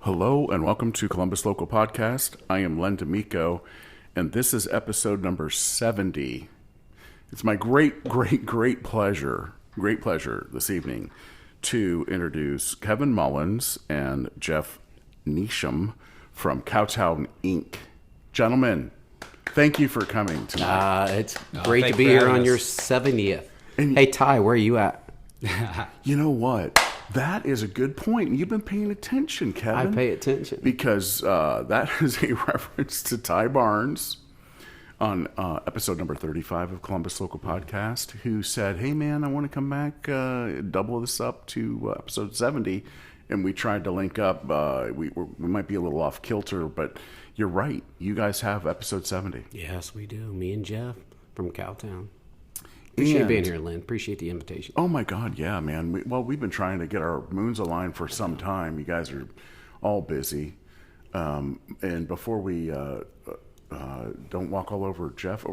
Hello and welcome to Columbus Local Podcast. I am Len D'Amico, and this is episode number 70. It's my great pleasure this evening to introduce Kevin Mullins and Jeff Nesham from Cowtown Inc. Gentlemen, thank you for coming tonight. It's great to be here on your 70th. And hey, Ty, where are you at? You know what? That is a good point. You've been paying attention, Kevin. I pay attention. Because that is a reference to Ty Barnes on episode number 35 of Columbus Local Podcast, who said, hey, man, I want to come back, double this up to episode 70. And we tried to link up. We might be a little off kilter, but you're right. You guys have episode 70. Yes, we do. Me and Jeff from Cowtown. Appreciate being here, Lynn. Appreciate the invitation. Oh, my God. Yeah, man. We've been trying to get our moons aligned for some time. You guys are all busy. And before we don't walk all over Jeff,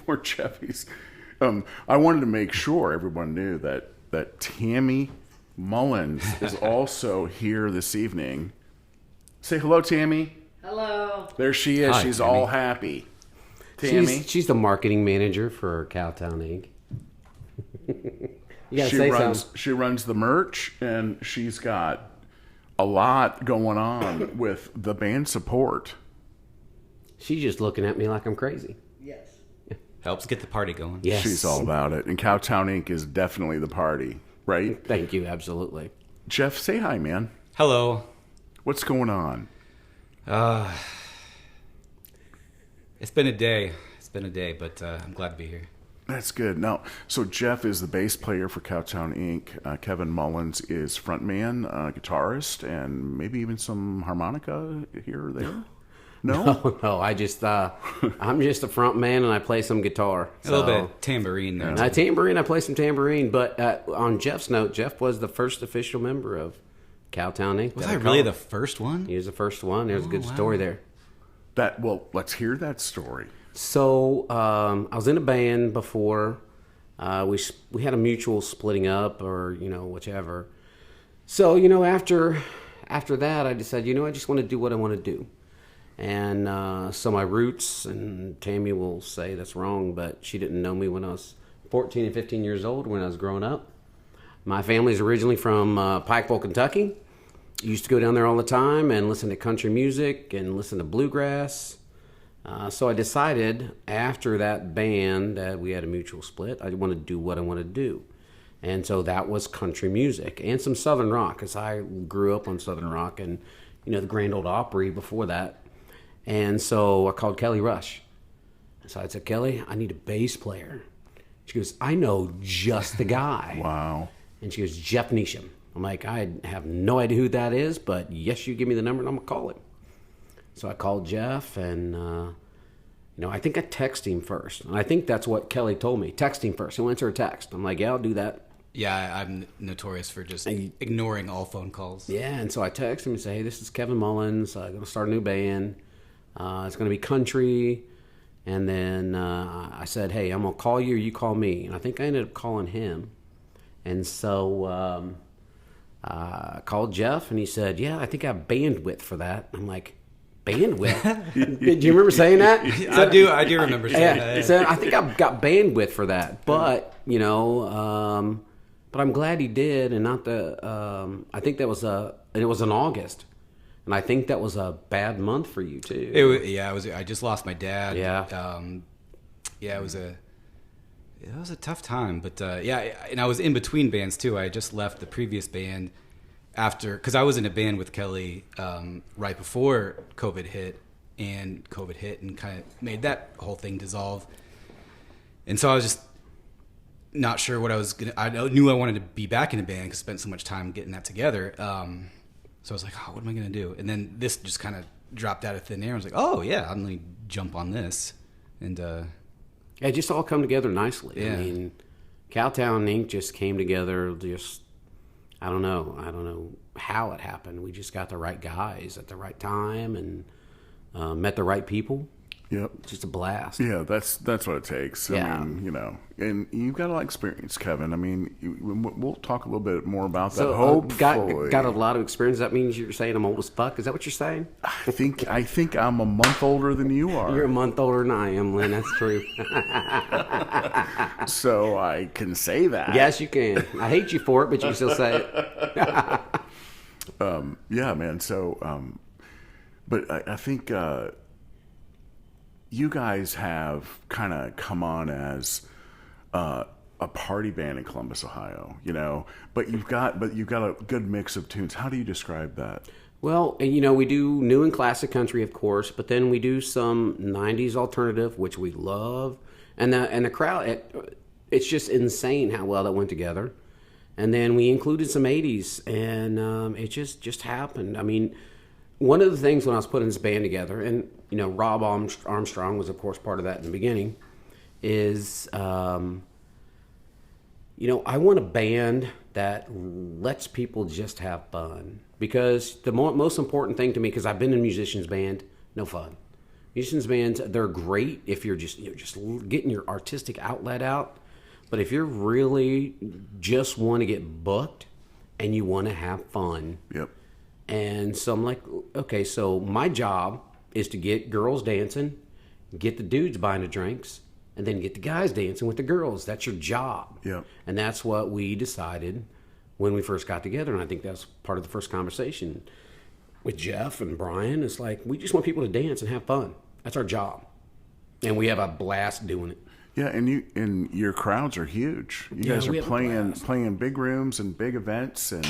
or Jeffy's, I wanted to make sure everyone knew that Tammy Mullins is also here this evening. Say hello, Tammy. Hello. There she is. Hi, She's Tammy. all happy. Tammy. She's the marketing manager for Cowtown Inc. You gotta say something. She runs the merch, and she's got a lot going on with the band support. She's just looking at me like I'm crazy. Yes. Helps get the party going. Yes. She's all about it. And Cowtown Inc. is definitely the party, right? Thank you. Absolutely. Jeff, say hi, man. Hello. What's going on? It's been a day. But I'm glad to be here. That's good. Now, so Jeff is the bass player for Cowtown Inc. Kevin Mullins is frontman, guitarist, and maybe even some harmonica here or there. No? No. I'm just a front man, and I play some guitar. A little bit tambourine there. I play some tambourine. But on Jeff's note, Jeff was the first official member of Cowtown Inc. Was I really the first one? He was the first one. There's a good story there. Let's hear that story. So I was in a band before. We had a mutual splitting up, or whichever. So after that, I decided I just want to do what I want to do. And so my roots, and Tammy will say that's wrong, but she didn't know me when I was 14 and 15 years old, when I was growing up. My family's originally from Pikeville, Kentucky. Used to go down there all the time and listen to country music and listen to bluegrass. So I decided after that band that we had a mutual split, I wanted to do what I wanted to do. And so that was country music and some Southern rock, because I grew up on Southern rock and, the Grand Ole Opry before that. And so I called Kelly Rush. So I said, Kelly, I need a bass player. She goes, I know just the guy. Wow. And she goes, Jeff Nesham. I'm like, I have no idea who that is, but yes, you give me the number and I'm going to call him. So I called Jeff, and, I think I texted him first. And I think that's what Kelly told me. Text him first. He'll answer a text. I'm like, yeah, I'll do that. Yeah, I'm notorious for just ignoring all phone calls. Yeah, and so I text him and say, hey, this is Kevin Mullins. I'm going to start a new band. It's going to be country. And then I said, hey, I'm going to call you or you call me. And I think I ended up calling him. And so I called Jeff, and he said, yeah, I think I have bandwidth for that. I'm like, bandwidth? Do you remember saying that? I do remember saying that. Yeah. So I think I've got bandwidth for that, but but I'm glad he did, and not the. I think it was in August, and I think that was a bad month for you too. It was. I just lost my dad. Yeah. It was a tough time, but and I was in between bands too. I had just left the previous band because I was in a band with Kelly right before COVID hit, and kind of made that whole thing dissolve. And so I was just not sure what I was gonna. I knew I wanted to be back in a band because I spent so much time getting that together. So I was like, what am I gonna do? And then this just kind of dropped out of thin air. I was like, oh yeah, I'm gonna jump on this, and it just all come together nicely. Yeah. I mean, Cowtown Inc. just came together. I don't know how it happened. We just got the right guys at the right time and met the right people. Yep. It's just a blast. Yeah, that's what it takes. Yeah. I mean, and you've got a lot of experience, Kevin. I mean, we'll talk a little bit more about that. So Hopefully, got a lot of experience. That means you're saying I'm old as fuck. Is that what you're saying? I think I'm a month older than you are. You're a month older than I am, Lynn. That's true. So I can say that. Yes, you can. I hate you for it, but you can still say it. Yeah, man. So, but I think you guys have kind of come on as a party band in Columbus, Ohio. But you've got a good mix of tunes. How do you describe that? Well, we do new and classic country, of course, but then we do some '90s alternative, which we love, and the crowd. It's just insane how well that went together. And then we included some '80s, and it just happened. I mean, one of the things when I was putting this band together, and Rob Armstrong was of course part of that in the beginning, is I want a band that lets people just have fun. Because the most important thing to me, because I've been in a musician's band, no fun. Musicians bands, they're great if you're just getting your artistic outlet out. But if you're really just want to get booked and you want to have fun. Yep. And so I'm like, okay, so my job is to get girls dancing, get the dudes buying the drinks, and then get the guys dancing with the girls. That's your job. Yep. And that's what we decided when we first got together. And I think that's part of the first conversation with Jeff and Brian. It's like, we just want people to dance and have fun. That's our job. And we have a blast doing it. Yeah, and your crowds are huge. You guys are playing big rooms and big events, and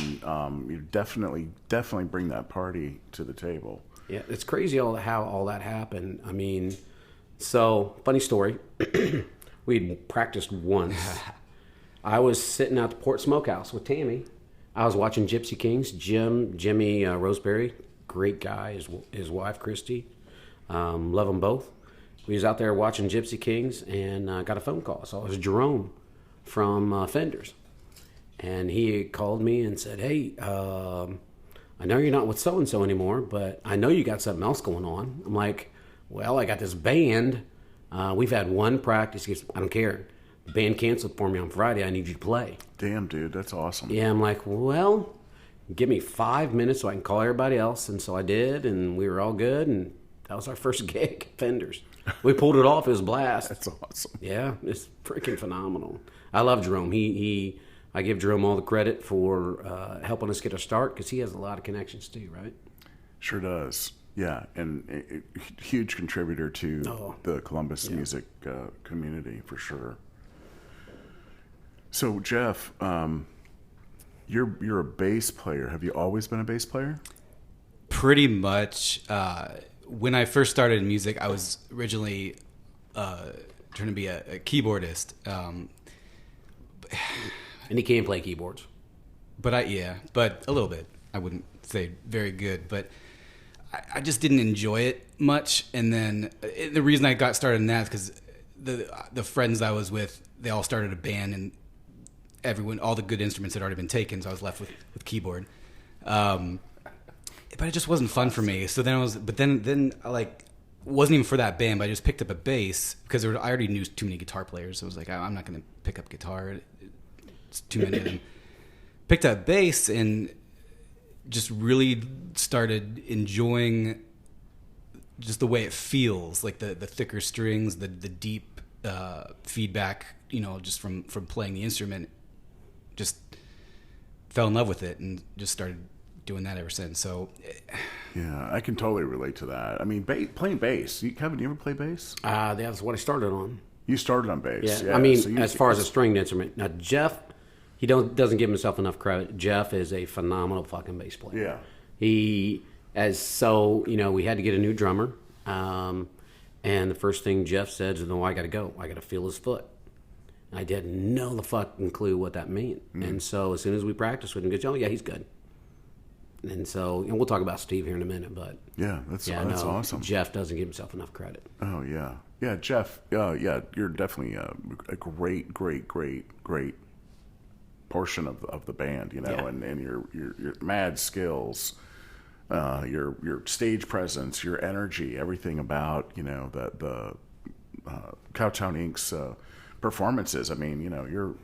you definitely bring that party to the table. Yeah, it's crazy how all that happened. I mean, so funny story. We'd practiced once. I was sitting at the Port Smokehouse with Tammy. I was watching Gypsy Kings. Jimmy Roseberry, great guy. His wife Christy, love them both. We was out there watching Gypsy Kings and got a phone call. So it was Jerome from Fenders. And he called me and said, hey, I know you're not with so-and-so anymore, but I know you got something else going on. I'm like, well, I got this band. We've had one practice. He goes, I don't care. The band canceled for me on Friday. I need you to play. Damn, dude, that's awesome. Yeah, I'm like, well, give me 5 minutes so I can call everybody else. And so I did, and we were all good. And that was our first gig at Fenders. We pulled it off. It was a blast. That's awesome. Yeah, it's freaking phenomenal. I love Jerome. I give Jerome all the credit for helping us get a start because he has a lot of connections too, right? Sure does. Yeah, and a huge contributor to the Columbus music community for sure. So Jeff, you're a bass player. Have you always been a bass player? Pretty much. When I first started in music, I was originally trying to be a keyboardist. And he can play keyboards. But a little bit. I wouldn't say very good, but I just didn't enjoy it much. And then the reason I got started in that is because the friends I was with, they all started a band, and all the good instruments had already been taken, so I was left with keyboard. But it just wasn't fun for me. So then I wasn't even for that band, but I just picked up a bass because I already knew too many guitar players. So I was like, I'm not going to pick up guitar. It's too many of them. Picked up bass and just really started enjoying just the way it feels, like the thicker strings, the deep feedback, just from playing the instrument. Just fell in love with it and just started doing that ever since. So yeah, I can totally relate to that. I mean, playing bass. Kevin, you ever play bass? That's what I started on. You started on bass. Yeah. I mean, so as far as a stringed instrument. Now, Jeff, he doesn't give himself enough credit. Jeff is a phenomenal fucking bass player. Yeah. We had to get a new drummer. And the first thing Jeff said is, no, I got to go. I got to feel his foot. And I didn't know the fucking clue what that meant. And so as soon as we practiced with him, he goes, oh, yeah, he's good. And so, we'll talk about Steve here in a minute, but that's awesome. Jeff doesn't give himself enough credit. Oh yeah, Jeff. You're definitely a great portion of the band, and your mad skills. your stage presence, your energy, everything about the Cowtown Inc's performances. I mean, you're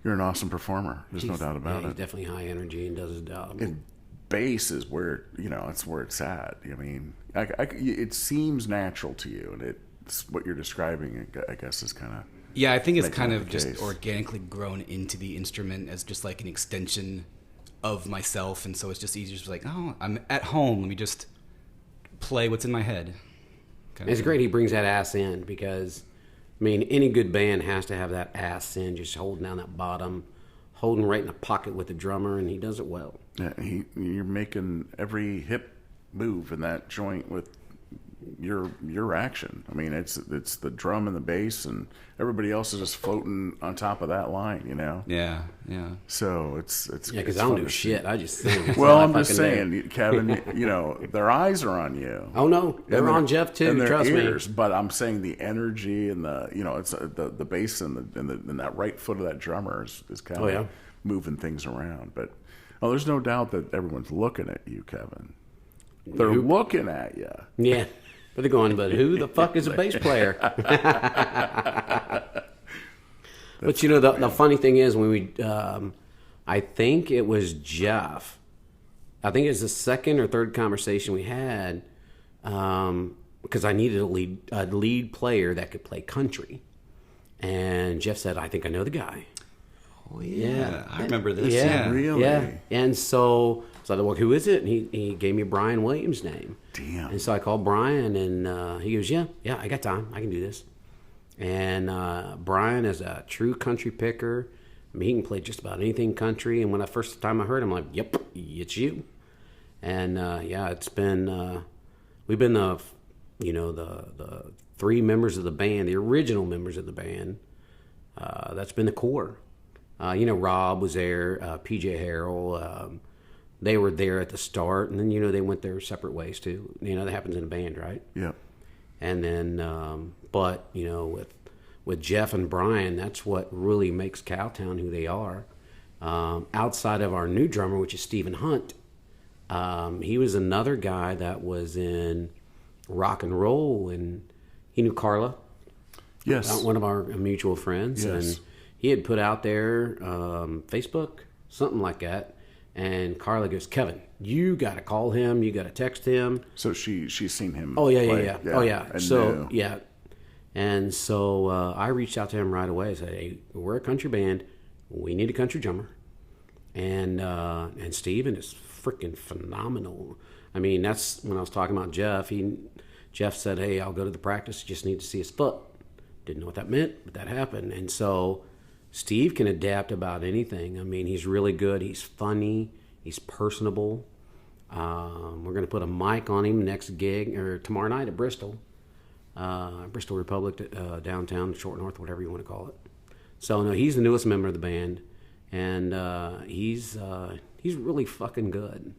an awesome performer. There's no doubt about He's it. definitely high energy and does his job. And bass is where it's where it's at. I mean, it seems natural to you, and it's what you're describing. I guess is kind of Yeah, I think it's making kind it of the just case. organically grown into the instrument as just like an extension of myself, and so it's just easier to like, oh, I'm at home. Let me just play what's in my head. Kind It's great he brings that ass in because, I mean, any good band has to have that ass in, just holding down that bottom, holding right in the pocket with the drummer, and he does it well. Yeah, you're making every hip move in that joint with your action. I mean, it's the drum and the bass, and everybody else is just floating on top of that line. Yeah. So it's Yeah, because it's I don't fun do to shit. see. I just sing. That's Well, all I I'm just fucking do. saying, Kevin. Their eyes are on you. Oh no, they're And on Jeff too. and their Trust ears, me. But I'm saying the energy and it's the bass and that right foot of that drummer is kind of yeah. moving things around. But there's no doubt that everyone's looking at you, Kevin. They're Who- looking at you. Yeah, but they're going. But who the fuck is a bass player? But the funny thing is when we, I think it was Jeff. I think it was the second or third conversation we had, because I needed a lead player that could play country, and Jeff said, "I think I know the guy." Oh yeah, I remember this. Yeah, Really? Yeah, and so I said, "Well, who is it?" And he gave me Brian Williams' name. Damn. And so I called Brian, and he goes, "Yeah, I got time. I can do this." And Brian is a true country picker. I mean, he can play just about anything country. And when the first time I heard him, I'm like, "Yep, it's you." And it's been we've been the three members of the band, the original members of the band. That's been the core. Rob was there, PJ Harrell. They were there at the start, and then they went their separate ways too. That happens in a band, right? Yep. And then, but with Jeff and Brian, that's what really makes Cowtown who they are. Outside of our new drummer, which is Stephen Hunt, he was another guy that was in rock and roll, and he knew Carla. Yes. One of our mutual friends, Yes. and he had put out there Facebook, something like that. And Carla goes, "Kevin, you got to call him. You got to text him." So she's seen him. Oh yeah, play. yeah. Oh yeah. And So knew. yeah, and so I reached out to him right away. I said, "Hey, we're a country band. We need a country drummer." And Steven is freaking phenomenal. I mean, that's when I was talking about Jeff. Jeff said, "Hey, I'll go to the practice. Just need to see his foot." Didn't know what that meant, but that happened. And so Steve can adapt about anything. I mean, he's really good. He's funny. He's personable. We're going to put a mic on him next gig or tomorrow night at Bristol Republic, downtown, Short North, whatever you want to call it. So no, he's the newest member of the band, and he's really fucking good.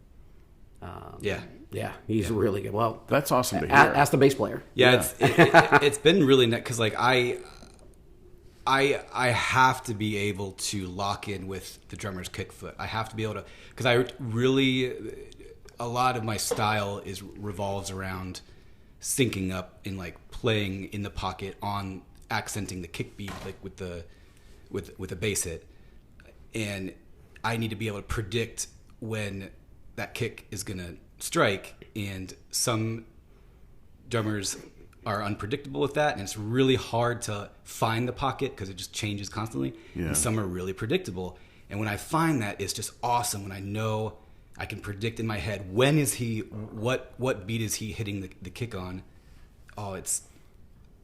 Yeah, he's really good. Well, That's awesome to hear. ask the bass player. Yeah, it's been really neat because like I have to be able to lock in with the drummer's kick foot. I have to be able to, because a lot of my style revolves around syncing up and like playing in the pocket on accenting the kick beat like with a bass hit, and I need to be able to predict when that kick is gonna strike, and some drummers are unpredictable with that, and it's really hard to find the pocket because it just changes constantly. Yeah. And some are really predictable, and when I find that, it's just awesome when I know I can predict in my head what beat is he hitting the kick on. Oh,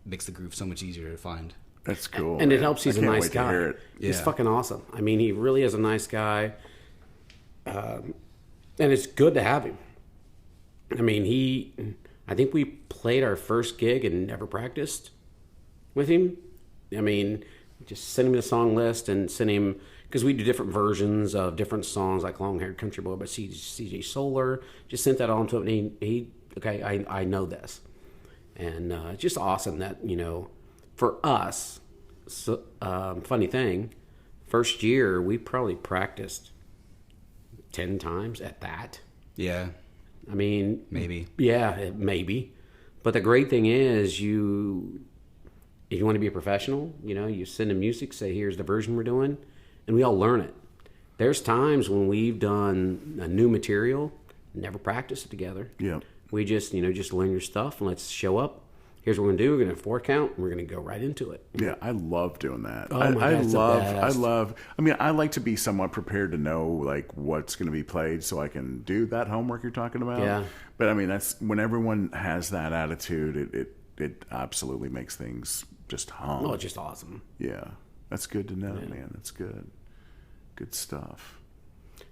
makes the groove so much easier to find. That's cool. And it man. helps he's I a can't nice wait to guy. hear it. He's Yeah. fucking awesome. I mean, he really is a nice guy. And it's good to have him. I mean, I think we played our first gig and never practiced with him. I mean, just send him the song list and send him, because we do different versions of different songs like Long Haired Country Boy by CJ Solar. Just sent that on to him, and he okay, I know this. And it's just awesome that, for us, so, funny thing, first year we probably practiced 10 times at that. Yeah. I mean, Maybe. Yeah, maybe. But the great thing is, if you want to be a professional, you send them music, say, here's the version we're doing, and we all learn it. There's times when we've done a new material, never practiced it together. Yeah. We just learn your stuff and let's show up. Here's what we're going to do. We're going to 4 count, and we're going to go right into it. Yeah, I love doing that. Oh my God, it's the best. I mean, I like to be somewhat prepared to know like what's going to be played so I can do that homework you're talking about. Yeah. But I mean, that's when everyone has that attitude, it absolutely makes things just hum. Oh, it's just awesome. Yeah. That's good to know, man. That's good. Good stuff.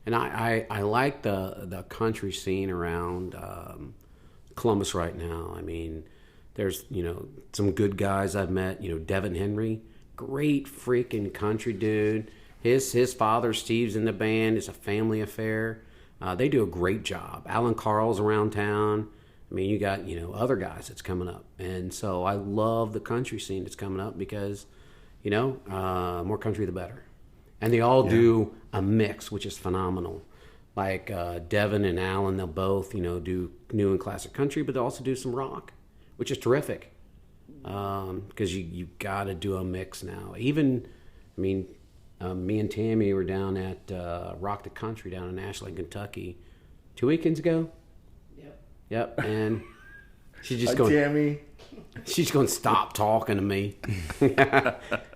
And I like the country scene around Columbus right now. I mean, there's, some good guys I've met. Devin Henry, great freaking country dude. His father, Steve's in the band. It's a family affair. They do a great job. Alan Carl's around town. I mean, you got, other guys that's coming up. And so I love the country scene that's coming up because, more country the better. And they all do a mix, which is phenomenal. Like Devin and Alan, they'll both, do new and classic country, but they also do some rock, which is terrific. Because you got to do a mix now. Even, me and Tammy were down at Rock the Country down in Ashland, Kentucky 2 weekends ago. Yep. And she's just going, Tammy. She's going to stop talking to me.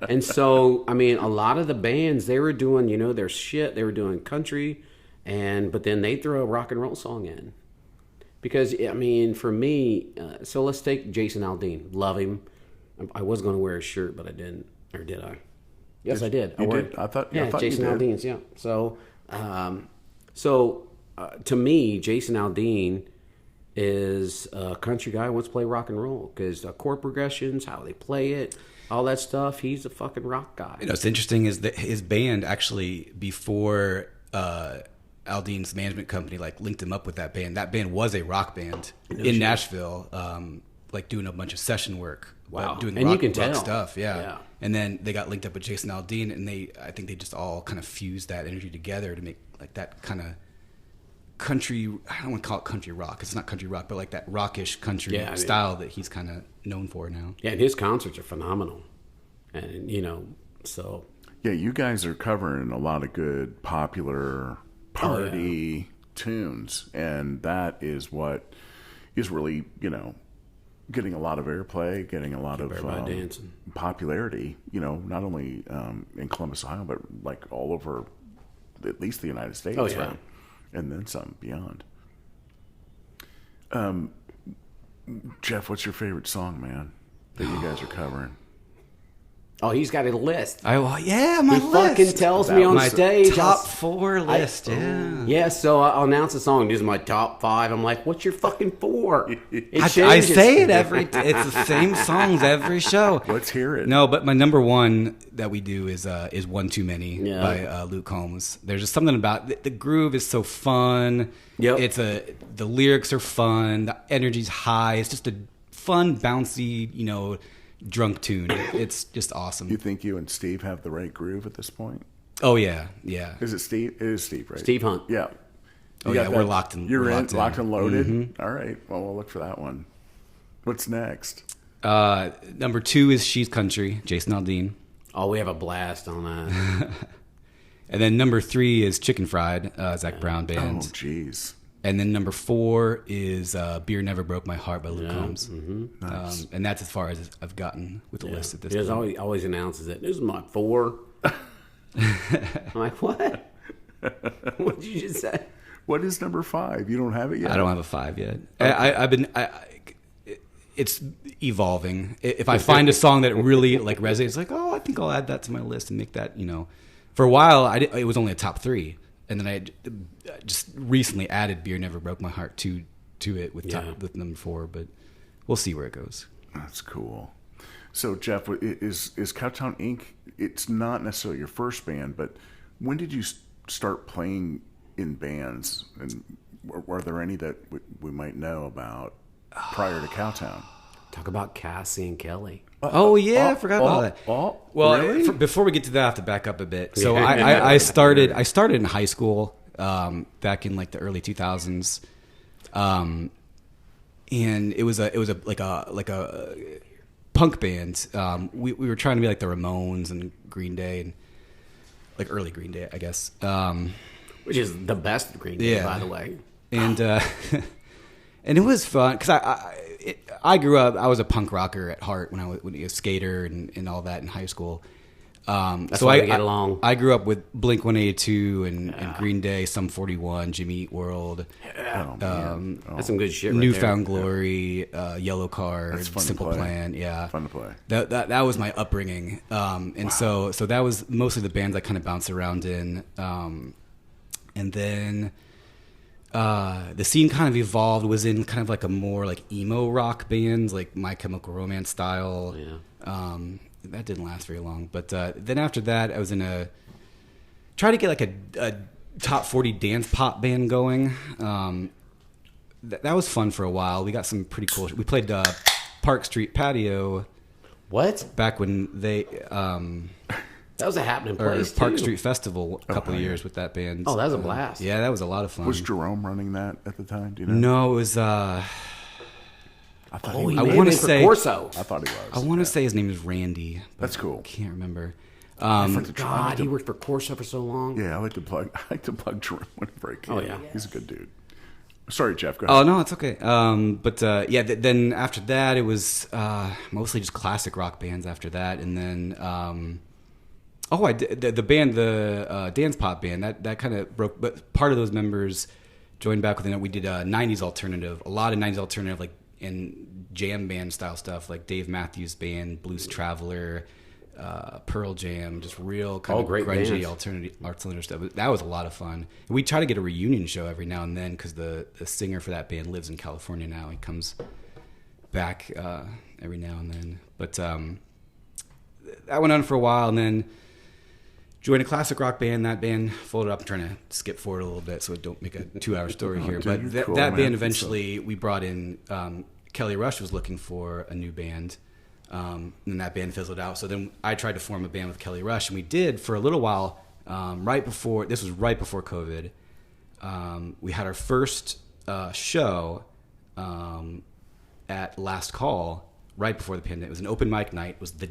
And so, a lot of the bands, they were doing, their shit. They were doing country, but then they throw a rock and roll song in. Because, for me, so let's take Jason Aldean. Love him. I was going to wear his shirt, but I didn't. Or did I? Yes, I did. You did? I thought Jason you did. Aldean's, yeah. So, to me, Jason Aldean is a country guy who wants to play rock and roll because the chord progressions, how they play it, all that stuff. He's a fucking rock guy. What's interesting is that his band actually, before Aldean's management company linked him up with that band was a rock band in Nashville, doing a bunch of session work. Wow. Doing and rock, you can rock tell. stuff, yeah. And then they got linked up with Jason Aldean, and I think they just all kind of fused that energy together to make that kind of country. I don't want to call it country rock. It's not country rock, but that rockish country style that he's kind of known for now. Yeah, and his concerts are phenomenal. And so yeah, you guys are covering a lot of good popular party tunes, and that is what is really getting a lot of airplay, getting a lot of popularity. Not only in Columbus, Ohio, but all over at least the United States. Oh yeah. Right? And then some beyond. Jeff, what's your favorite song, man, that you guys are covering? Oh, he's got a list. My He list. fucking tells me on stage. Top 4 list, yeah. Yeah, so I'll announce a song. This is my top 5. I'm like, what's your fucking 4? I say it it's the same songs every show. Let's hear it. No, but my number one that we do is One Too Many by Luke Combs. There's just something about the groove is so fun. Yep. The lyrics are fun. The energy's high. It's just a fun, bouncy, drunk tune. It's just awesome. You think you and Steve have the right groove at this point? Oh yeah. Is it Steve? It is Steve, right? Steve Hunt. Yeah. We're locked in. You're locked and loaded. Mm-hmm. All right. Well, we'll look for that one. What's next? Number 2 is She's Country, Jason Aldean. Oh, we have a blast on that. And then number 3 is Chicken Fried, Zach Brown Band. Oh, jeez. And then number 4 is Beer Never Broke My Heart by Luke Combs. Mm-hmm. Nice. And that's as far as I've gotten with the list at this point. He always announces it. This is my 4. I'm like, what? What did you just say? What is number 5? You don't have it yet? I don't have a 5 yet. Okay. It's evolving. If I find a song that really resonates, I think I'll add that to my list and make that, For a while, it was only a top 3. And then I just recently added Beer Never Broke My Heart to it with number 4, but we'll see where it goes. That's cool. So, Jeff, is Cowtown Inc., it's not necessarily your first band, but when did you start playing in bands? And were there any that we might know about prior to Cowtown? Talk about Cassie and Kelly. I forgot about that. Really? Before we get to that, I have to back up a bit. So I started in high school back in like the early 2000s. And it was like a punk band. We were trying to be like the Ramones and Green Day and like early Green Day, I guess. Which is the best Green Day, by the way. And and it was fun because I grew up. I was a punk rocker at heart when I was a skater and all that in high school. That's so why we get along. I grew up with Blink 182 and Green Day, Sum 41, Jimmy Eat World. That's some good shit. Newfound Glory, Yellow Card, That's fun to Simple play. Plan. Yeah, Fun to play. That was my upbringing, and so that was mostly the bands I kind of bounced around in, and then the scene kind of evolved. Was in kind of like a more like emo rock bands, like My Chemical Romance style. Yeah. That didn't last very long, but then after that, I was in try to get like a top 40 dance pop band going. That was fun for a while. We got some pretty cool. We played Park Street Patio. What? Back when they That was a happening or place, Park too. Street Festival a couple of years with that band. Oh, that was a blast. Yeah, that was a lot of fun. Was Jerome running that at the time? Do you know? No, it was. I thought Oh, he he was. I may wanna have been for say- Corso. I thought he I was. want to say his name is Randy. but That's cool. I can't remember. I like to try- I like God, to- he worked for Corso for so long. Yeah, I like to plug Jerome whenever I can. Oh, yeah. He's a good dude. Sorry, Jeff. Go ahead. Oh no, it's okay. Then after that, it was mostly just classic rock bands. After that, and then I did the band, the dance pop band that kind of broke. But part of those members joined back with it. We did a '90s alternative, a lot of '90s alternative, like in jam band style stuff, like Dave Matthews Band, Blues Traveler, Pearl Jam, just real kind All of great grungy bands. alternative stuff. But that was a lot of fun. And we try to get a reunion show every now and then because the singer for that band lives in California now. He comes back every now and then. But that went on for a while, and then joined a classic rock band. That band folded up. I'm trying to skip forward a little bit so it don't make a 2-hour story here. dude, But you're cool, that man. band eventually, we brought in Kelly Rush was looking for a new band. And that band fizzled out. So then I tried to form a band with Kelly Rush, and we did for a little while. This was right before COVID. We had our first show at Last Call right before the pandemic. It was an open mic night. It was the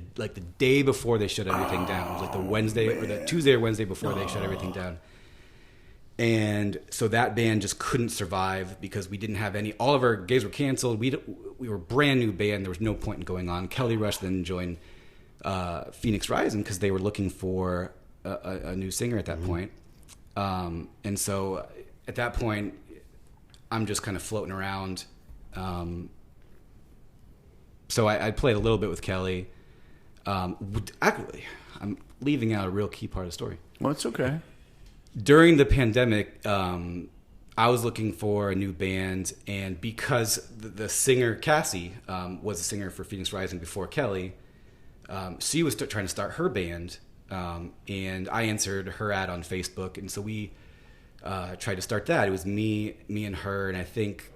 day before they shut everything down. It was like the Wednesday or the Tuesday or Wednesday before they shut everything down. And so that band just couldn't survive because we didn't have any. All of our gigs were canceled. We were a brand new band. There was no point in going on. Kelly Rush then joined Phoenix Rising because they were looking for a new singer at that point. And so at that point, I'm just kind of floating around. So I played a little bit with Kelly. Actually, I'm leaving out a real key part of the story. Well, it's okay. During the pandemic, I was looking for a new band, and because the singer Cassie was a singer for Phoenix Rising before Kelly, she was trying to start her band, and I answered her ad on Facebook, and so we tried to start that. It was me and her, and I think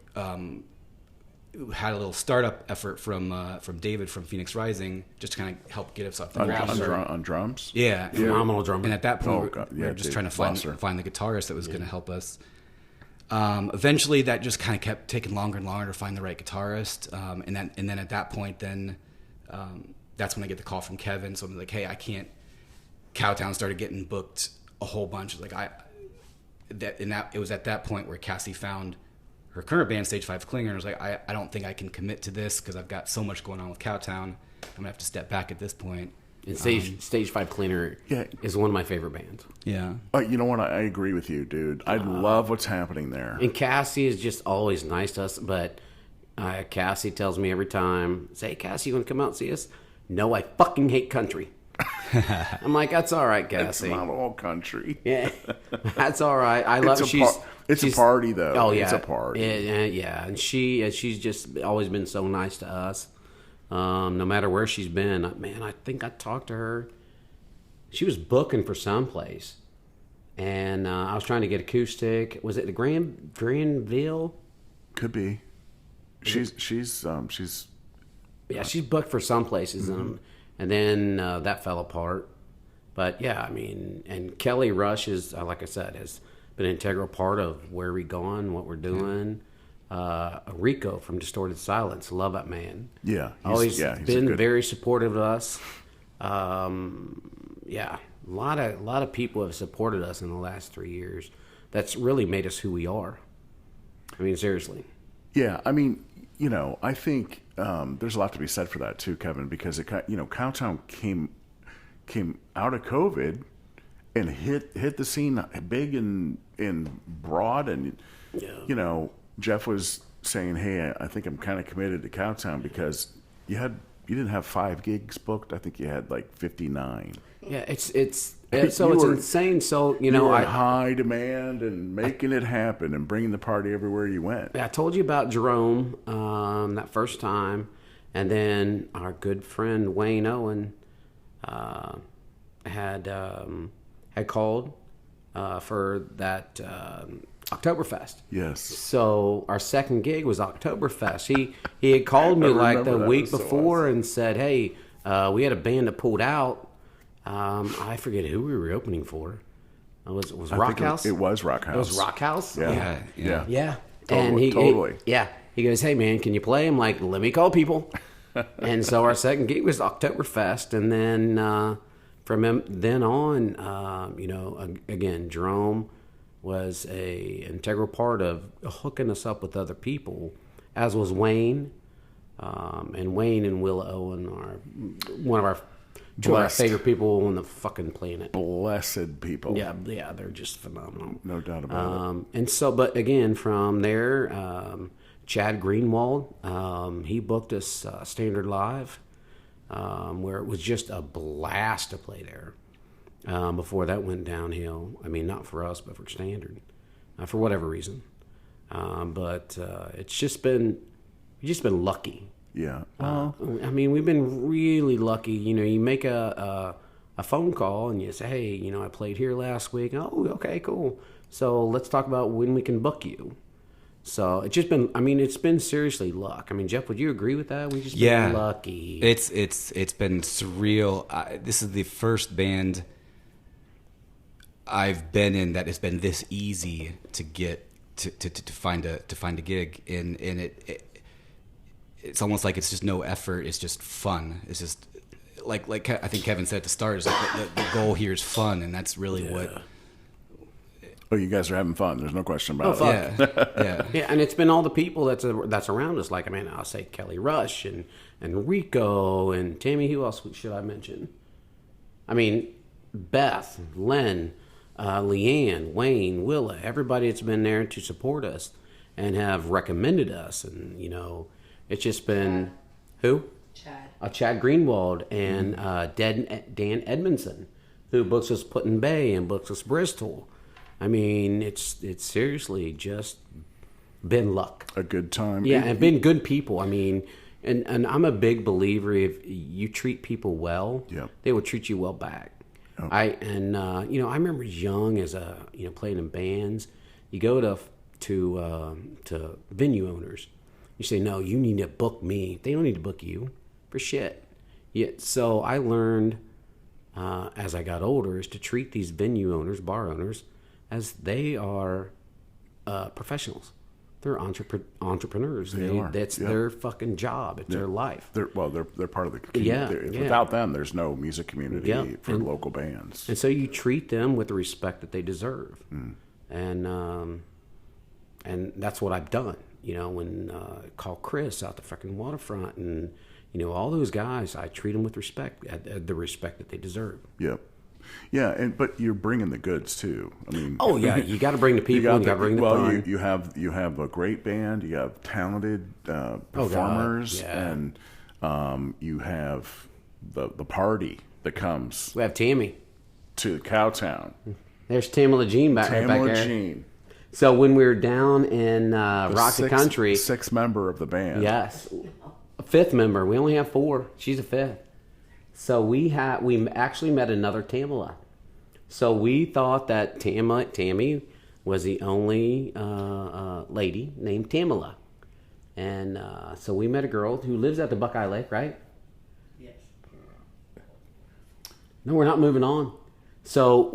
had a little startup effort from David from Phoenix Rising just to kind of help get us off the ground. On drums? Yeah, Phenomenal drummer. And at that point, Oh, God. we Yeah, were just dude, trying to Blosser. find the guitarist that was going to help us. Eventually, that just kind of kept taking longer and longer to find the right guitarist. And then at that point, that's when I get the call from Kevin. So I'm like, hey, I can't. Cowtown started getting booked a whole bunch. Like it was at that point where Cassie found her current band, Stage 5 Klinger, and was like, I don't think I can commit to this because I've got so much going on with Cowtown. I'm gonna have to step back at this point. And Stage 5 Cleaner Yeah. is one of my favorite bands. Yeah. You know what? I agree with you, dude. I love what's happening there. And Cassie is just always nice to us, but Cassie tells me every time, say, Cassie, you want to come out and see us? No, I fucking hate country. I'm like, that's all right, It's Cassie. not all country. Yeah, that's all right. I love it. It's a party, though. Oh yeah, It's a party. Yeah, and she's just always been so nice to us. No matter where she's been, man, I think I talked to her. She was booking for someplace, and I was trying to get acoustic. Was it the Granville? Could be. She's Yeah, she's booked for some places, and then that fell apart. But yeah, I mean, and Kelly Rush is, like I said, has been an integral part of where we're going, what we're doing. Rico from Distorted Silence, love that man. Yeah, always he's been very supportive of us. Yeah, a lot of people have supported us in the last 3 years. That's really made us who we are. I mean, seriously. Yeah, I mean, I think there's a lot to be said for that too, Kevin, because Cowtown came out of COVID and hit the scene big and broad, and Jeff was saying, "Hey, I think I'm kind of committed to Cowtown," because you didn't have 5 gigs booked. I think you had like 59. Yeah, it's insane. So you were high demand and making it happen and bringing the party everywhere you went. I told you about Jerome that first time, and then our good friend Wayne Owen had called for that Oktoberfest. Yes. So our second gig was Oktoberfest. He had called me like the week before and said, "Hey, we had a band that pulled out. I forget who we were opening for. It was Rock House. It was Rock House. It was Rock House. Yeah. And Totally. he goes, "Hey man, can you play?" I'm like, "Let me call people." And so our second gig was Oktoberfest, and then from then on, again, Jerome was a integral part of hooking us up with other people, as was Wayne. And Wayne and Willa Owen are one of our two of our favorite people on the fucking planet. Blessed people. Yeah, they're just phenomenal. No doubt about it. And so, but again, from there, Chad Greenwald, he booked us Standard Live, where it was just a blast to play there. Before that went downhill. I mean, not for us, but for Standard, for whatever reason. But it's just been lucky. Yeah. I mean, we've been really lucky. You make a phone call and you say, "Hey, I played here last week." "Oh, okay, cool. So let's talk about when we can book you." So it's just been. I mean, it's been seriously luck. I mean, Jeff, would you agree with that? We just been lucky. It's been surreal. This is the first band I've been in that has been this easy to get to find a gig, and it's almost like it's just no effort. It's just fun. It's just like I think Kevin said at the start, is like the goal here is fun, and that's really what. Oh, you guys are having fun. There's no question about it. Yeah. Yeah, and it's been all the people that's around us. Like, I mean, I'll say Kelly Rush and Rico and Tammy. Who else should I mention? I mean, Beth, Len, Leanne, Wayne, Willa, everybody that's been there to support us and have recommended us. And, it's just been... Who? Chad Greenwald and Dan Edmondson, who books us Put-in Bay and books us Bristol. I mean, it's seriously just been luck. A good time. Yeah, and been good people. I mean, and I'm a big believer, if you treat people well, they will treat you well back. Oh. I remember young as playing in bands. You go to venue owners. You say, "No, you need to book me." They don't need to book you for shit. Yet, so I learned as I got older is to treat these venue owners, bar owners, as they are professionals. They're entrepreneurs. That's their fucking job. It's their life. They're part of the community. Without them, there's no music community for local bands. And so you treat them with the respect that they deserve. And that's what I've done. When call Chris out the fucking waterfront, and all those guys, I treat them with respect, the respect that they deserve. Yep. Yeah, but you're bringing the goods too. I mean, you got to bring the people. You got to bring the fun. You have a great band. You have talented performers, and you have the party that comes. We have Tammy to Cowtown. There's Tamala Jean back there. Jean. So when we were down in Rocket Country, sixth member of the band. Yes, a fifth member. We only have 4. She's a fifth. So we actually met another Tamala. So we thought that Tammy was the only lady named Tamala, and so we met a girl who lives at the Buckeye Lake, right? Yes. No, we're not moving on. So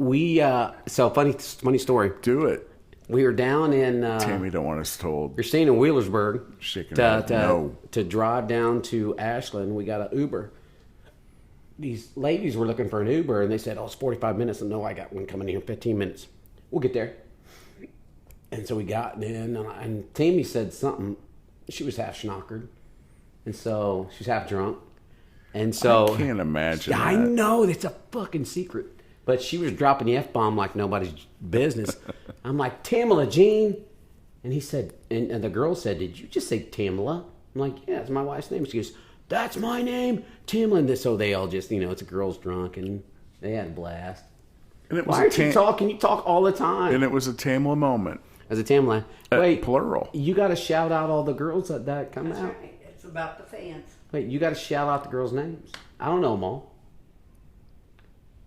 funny story. Do it. We were down in. Tammy don't want us told. You're staying in Wheelersburg. Shaking her head, no. To drive down to Ashland. We got an Uber. These ladies were looking for an Uber, and they said, "Oh, it's 45 minutes." And no, I got one coming here in 15 minutes. We'll get there. And so we got in, and Tammy said something. She was half schnockered, and so she's half drunk. And so I can't imagine. I that. know it's a fucking secret, but she was dropping the F-bomb like nobody's business. I'm like, Tamala Jean, and he said, and the girl said, "Did you just say Tamala?" I'm like, "Yeah, it's my wife's name." She goes, "That's my name, Tamala." And so they all just, it's a girl's drunk, and they had a blast. And it was Why aren't you talking? You talk all the time. And it was a Tamla moment. As a Tamla. Wait, plural. You got to shout out all the girls that come That's out. right. It's about the fans. Wait, you got to shout out the girls' names. I don't know them all.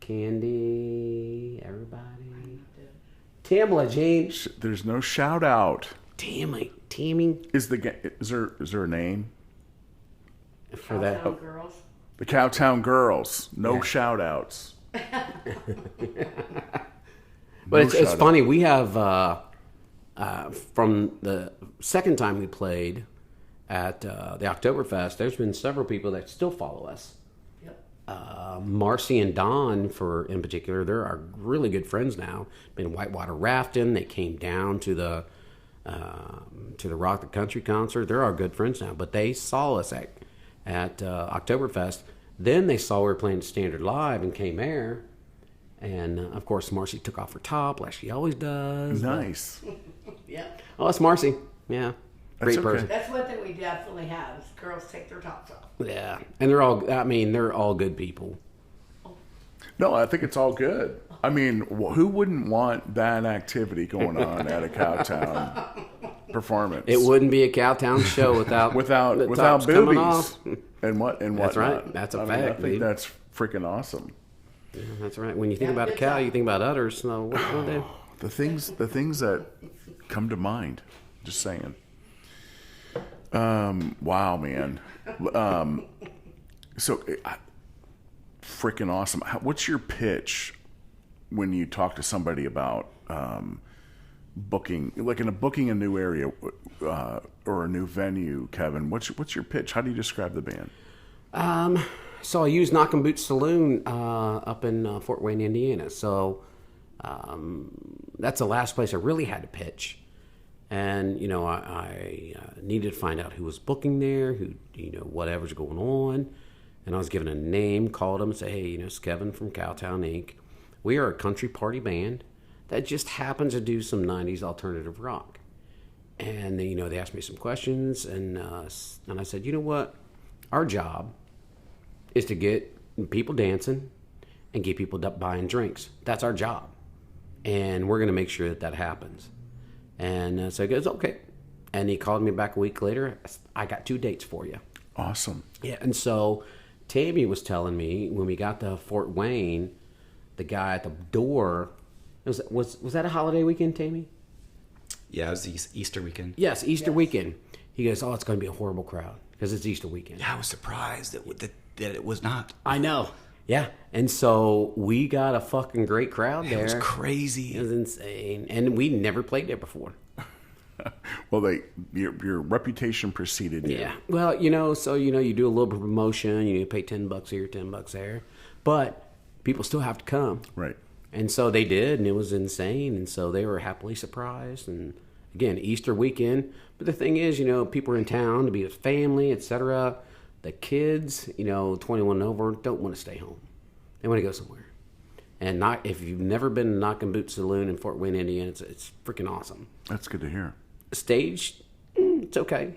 Candy, everybody. Tamla, Jane. There's no shout out. Tammy. Is there a name For that. Cowtown girls. The Cowtown Girls. No Yeah. shout outs. But it's funny. We have from the second time we played at the Oktoberfest, there's been several people that still follow us. Yep. Marcy and Don, in particular, they're our really good friends now. Been whitewater rafting. They came down to the Rock the Country concert. They're our good friends now. But they saw us at Oktoberfest. Then they saw we were playing Standard Live and came there. And, of course, Marcy took off her top like she always does. Nice. Yep. Oh, that's Marcy. Yeah. Great okay. person. That's one thing we definitely have is girls take their tops off. Yeah. And they're all good people. No, I think it's all good. I mean, who wouldn't want that activity going on at a Cowtown performance? It wouldn't be a Cowtown show without without the tops coming boobies off. and what. That's right. That's a fact, I think dude. that's freaking awesome. Yeah, that's right. When you think Yeah, about a good cow, time. you think about udders. So what will they? The things that come to mind. Just saying. Wow, man. So freaking awesome. What's your pitch when you talk to somebody about booking, like booking a new area or a new venue, Kevin? What's your pitch? How do you describe the band? So I use Knock 'Em Boots Saloon up in Fort Wayne, Indiana. So that's the last place I really had to pitch. And, I needed to find out who was booking there, who, whatever's going on. And I was given a name, called them and said, "Hey, it's Kevin from Cowtown Inc. We are a country party band that just happens to do some 90s alternative rock." And, they asked me some questions. And I said, "You know what? Our job is to get people dancing and get people buying drinks. That's our job. And we're going to make sure that happens." And so he goes, "Okay." And he called me back a week later. "I got 2 dates for you." Awesome. Yeah. And so Tammy was telling me when we got to Fort Wayne, the guy at the door, was that a holiday weekend, Tammy? Yeah, it was Easter weekend. Yes, Easter weekend. He goes, "Oh, it's going to be a horrible crowd because it's Easter weekend." Yeah, I was surprised that it was not. I know. Yeah. And so we got a fucking great crowd there. It was crazy. It was insane. And we never played there before. Well, your reputation preceded you. Yeah. Well, you do a little bit of promotion. You pay $10 here, $10 there. But people still have to come. Right. And so they did, and it was insane. And so they were happily surprised. And again, Easter weekend. But the thing is, people are in town to be with family, etc. The kids, 21 and over, don't want to stay home. They want to go somewhere. And if you've never been to Knock 'Em Boots Saloon in Fort Wayne, Indiana, it's freaking awesome. That's good to hear. Stage, it's okay.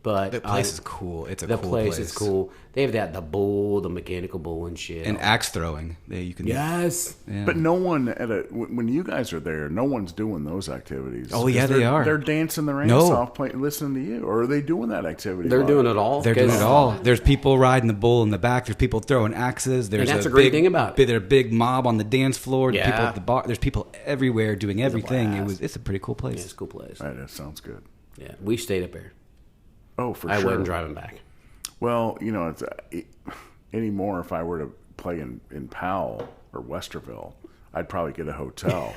But The place is cool. It's a the cool place is cool. They have the bull, the mechanical bull and shit. And axe throwing. You can. Yes. Yeah. But no one when you guys are there, no one's doing those activities. Oh, yeah, they are. They're dancing their ass off, listening to you. Or are they doing that activity? They're doing it all. They're doing it all. There's people riding the bull in the back. There's people throwing axes. There's that's a great thing about it. There's a big mob on the dance floor. Yeah. People at the bar. There's people everywhere doing everything. blast. It's a pretty cool place. Yeah, it's a cool place. Right, that sounds good. Yeah, we stayed up there. Oh, for I sure. wasn't driving back. Well, it's anymore. If I were to play in Powell, or Westerville, I'd probably get a hotel.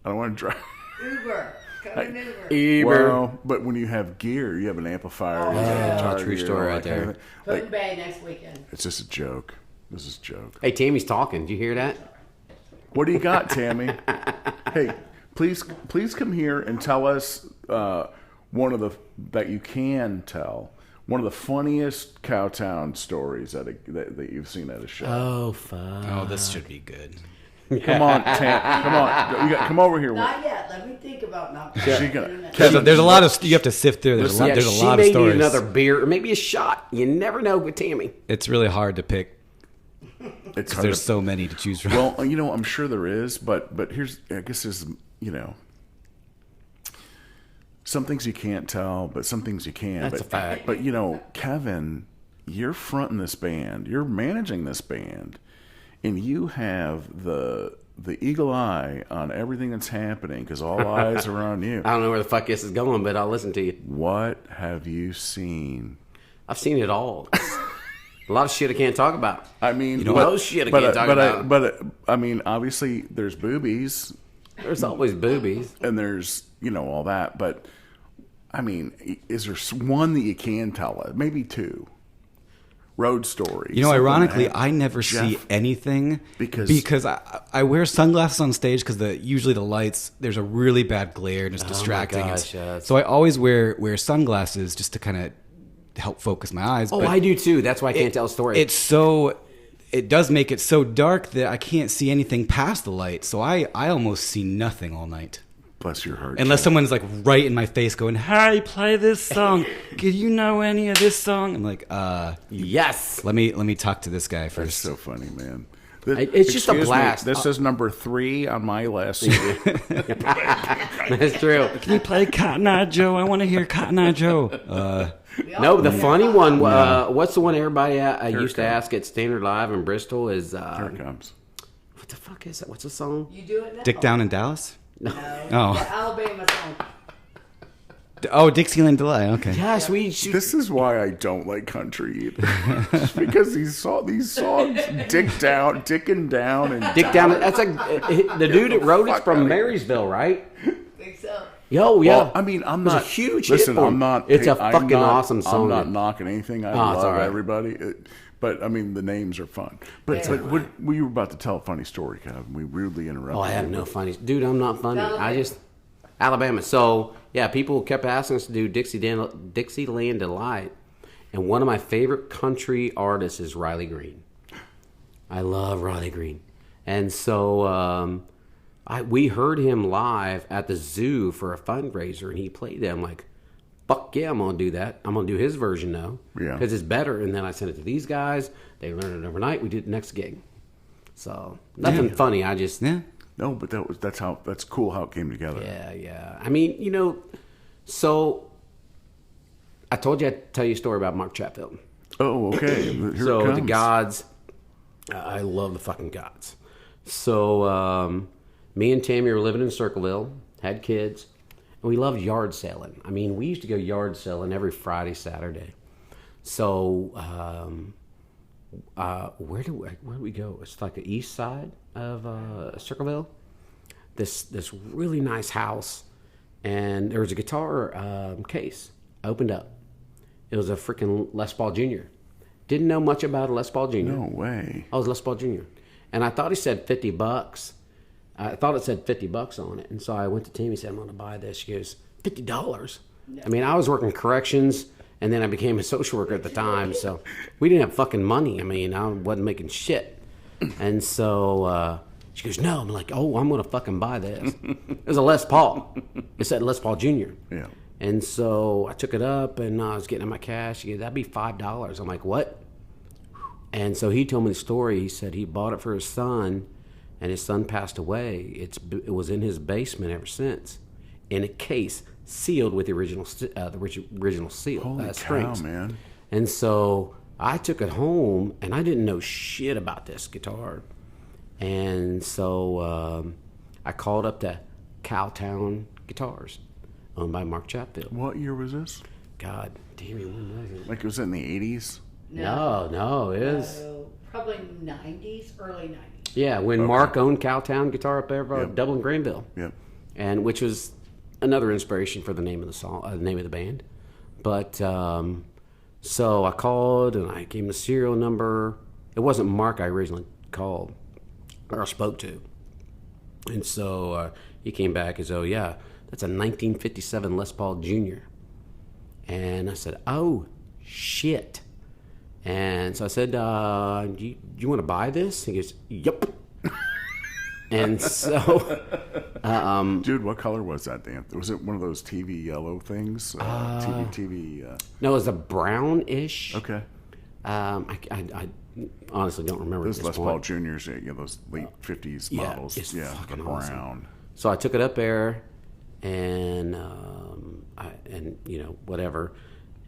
I don't want to drive. Uber. Come an Uber. Well, but when you have gear, you have an amplifier. Oh, you have a yeah. guitar True gear, story all right that kind of there. thing. Put in Like, Bay next weekend. it's just a joke. This is a joke. Hey, Tammy's talking. Did you hear that? What do you got, Tammy? Hey, please come here and tell us one of the that you can tell. One of the funniest Cowtown stories that you've seen at a show. Oh, fuck. Oh, this should be good. Come on, Tam. Come on. Come over here. Not yet. Let me think about not. She gonna- There's a lot of you have to sift through. There's a lot. Yeah, There's a she lot of may need stories. another beer or maybe a shot. You never know with Tammy. It's really hard to pick It's because hard there's to- so many to choose from. Well, I'm sure there is, but here's, I guess there's, some things you can't tell, but some things you can. That's but, a fact. But Kevin, you're fronting this band, you're managing this band, and you have the eagle eye on everything that's happening because all eyes are on you. I don't know where the fuck this is going, but I'll listen to you. What have you seen? I've seen it all. A lot of shit I can't talk about. I mean, most shit I can't talk about. But I mean, obviously, there's boobies. There's always boobies. And there's all that, but I mean, is there one that you can tell it? Maybe two. Road stories. Ironically, I never see anything because I wear sunglasses on stage because usually the lights, there's a really bad glare and it's distracting. My gosh, so I always wear sunglasses just to kind of help focus my eyes. Oh, but I do too. That's why I can't tell a story. It does make it so dark that I can't see anything past the light. So I almost see nothing all night. Bless your heart. Unless someone's like right in my face going, "Hey, play this song. Do you know any of this song?" I'm like, yes. Let me talk to this guy That's first. so funny, man. It's just a Excuse me, blast. This is number 3 on my list. That's true. Can you play Cotton Eye Joe? I want to hear Cotton Eye Joe. No, the funny one, what's the one everybody used to comes. ask at Standard Live in Bristol is, Here it comes. what the fuck is that? What's the song? You do it now. Dick Down in Dallas? No. Oh. The Alabama song. Oh, Dixieland Delay. Okay. Yes, we should. This is why I don't like country either. Just because these songs, dicking down, and Dick Down. That's like the dude that wrote it's from Marysville, right? Think so. Yo, yeah. Well, I mean, I'm It was not a huge. Listen, hit for I'm him. not. It's a I'm fucking not- awesome song. I'm not knocking anything. I it's love all right. everybody. But I mean, the names are fun. But what we were about to tell a funny story, Kevin. We rudely interrupted. Oh, I have you. no funny. Dude, I'm not funny. Alabama. I just Alabama. So yeah, people kept asking us to do Dixieland Delight, and one of my favorite country artists is Riley Green. I love Riley Green, and so we heard him live at the zoo for a fundraiser, and he played that. I'm like, fuck yeah, I'm gonna do that. I'm gonna do his version though, Yeah. because it's better. And then I sent it to these guys. They learned it overnight. We did the next gig. So nothing funny. I just Yeah. No, but that's cool how it came together. Yeah. I mean, so I told you I'd tell you a story about Mark Chatfield. Oh, okay. Here So it comes. the Gods, I love the fucking Gods. So me and Tammy were living in Circleville, had kids, and we loved yard selling. I mean, we used to go yard selling every Friday, Saturday. So where do we go? It's like the east side of Circleville. This really nice house, and there was a guitar case opened up. It was a freaking Les Paul Jr. Didn't know much about a Les Paul Jr. No way. I was Les Paul Jr. And I thought he said $50. I thought it said $50 on it. And so I went to Tammy and said, I'm going to buy this. She goes, $50? I mean, I was working corrections, and then I became a social worker at the time. So we didn't have fucking money. I mean, I wasn't making shit. And so she goes, no. I'm like, oh, I'm going to fucking buy this. It was a Les Paul. It said Les Paul Jr. Yeah. And so I took it up, and I was getting in my cash. He goes, that'd be $5. I'm like, what? And so he told me the story. He said he bought it for his son, and his son passed away. It was in his basement ever since, in a case sealed with the original seal. Holy cow, strings. man. And so I took it home, and I didn't know shit about this guitar. And so I called up to Cowtown Guitars, owned by Mark Chatfield. What year was this? God damn it, when was it? Like it was in the 80s? No, it was. So, Probably 90s, early 90s. Yeah, when Mark owned Cowtown Guitar up there by Dublin Granville. Yep. And which was another inspiration for the name of the song, the name of the band. But so I called and I gave him the serial number. It wasn't Mark I originally called or spoke to. And so he came back as, oh, yeah, that's a 1957 Les Paul Jr. And I said, oh, shit. And so I said, do you want to buy this? He goes, yep. And so... Dude, what color was that damn? Was it one of those TV yellow things? TV. No, it was a brownish. Okay. I honestly don't remember Those at Les this Paul point. Juniors, those late 50s Yeah, models. it's The fucking brown. awesome. So I took it up there, and whatever,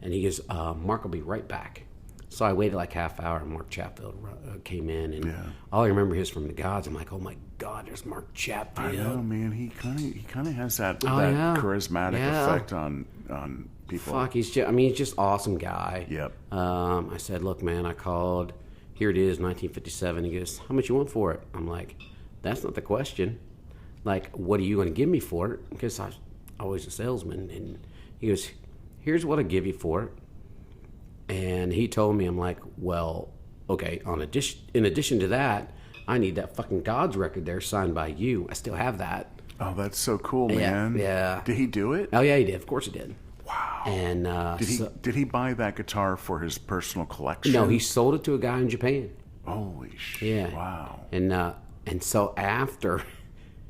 and he goes, Mark will be right back. So I waited like half hour, and Mark Chatfield came in, and all I remember is from the gods. I'm like, oh my god, there's Mark Chatfield. I know, man. He kind of has that yeah. charismatic Yeah. effect on people. Fuck, he's just awesome guy. Yep. I said, look, man, I called. Here it is, 1957. He goes, how much you want for it? I'm like, that's not the question. Like, what are you going to give me for it? Because I'm always a salesman. And he goes, here's what I give you for it. And he told me, I'm like, well, okay, in addition to that, I need that fucking God's record there signed by you. I still have that. Oh, that's so cool, man. Yeah. Did he do it? Oh, yeah, he did. Of course he did. Wow. And Did he buy that guitar for his personal collection? no, he sold it to a guy in Japan. Holy shit. Yeah. Wow. And so after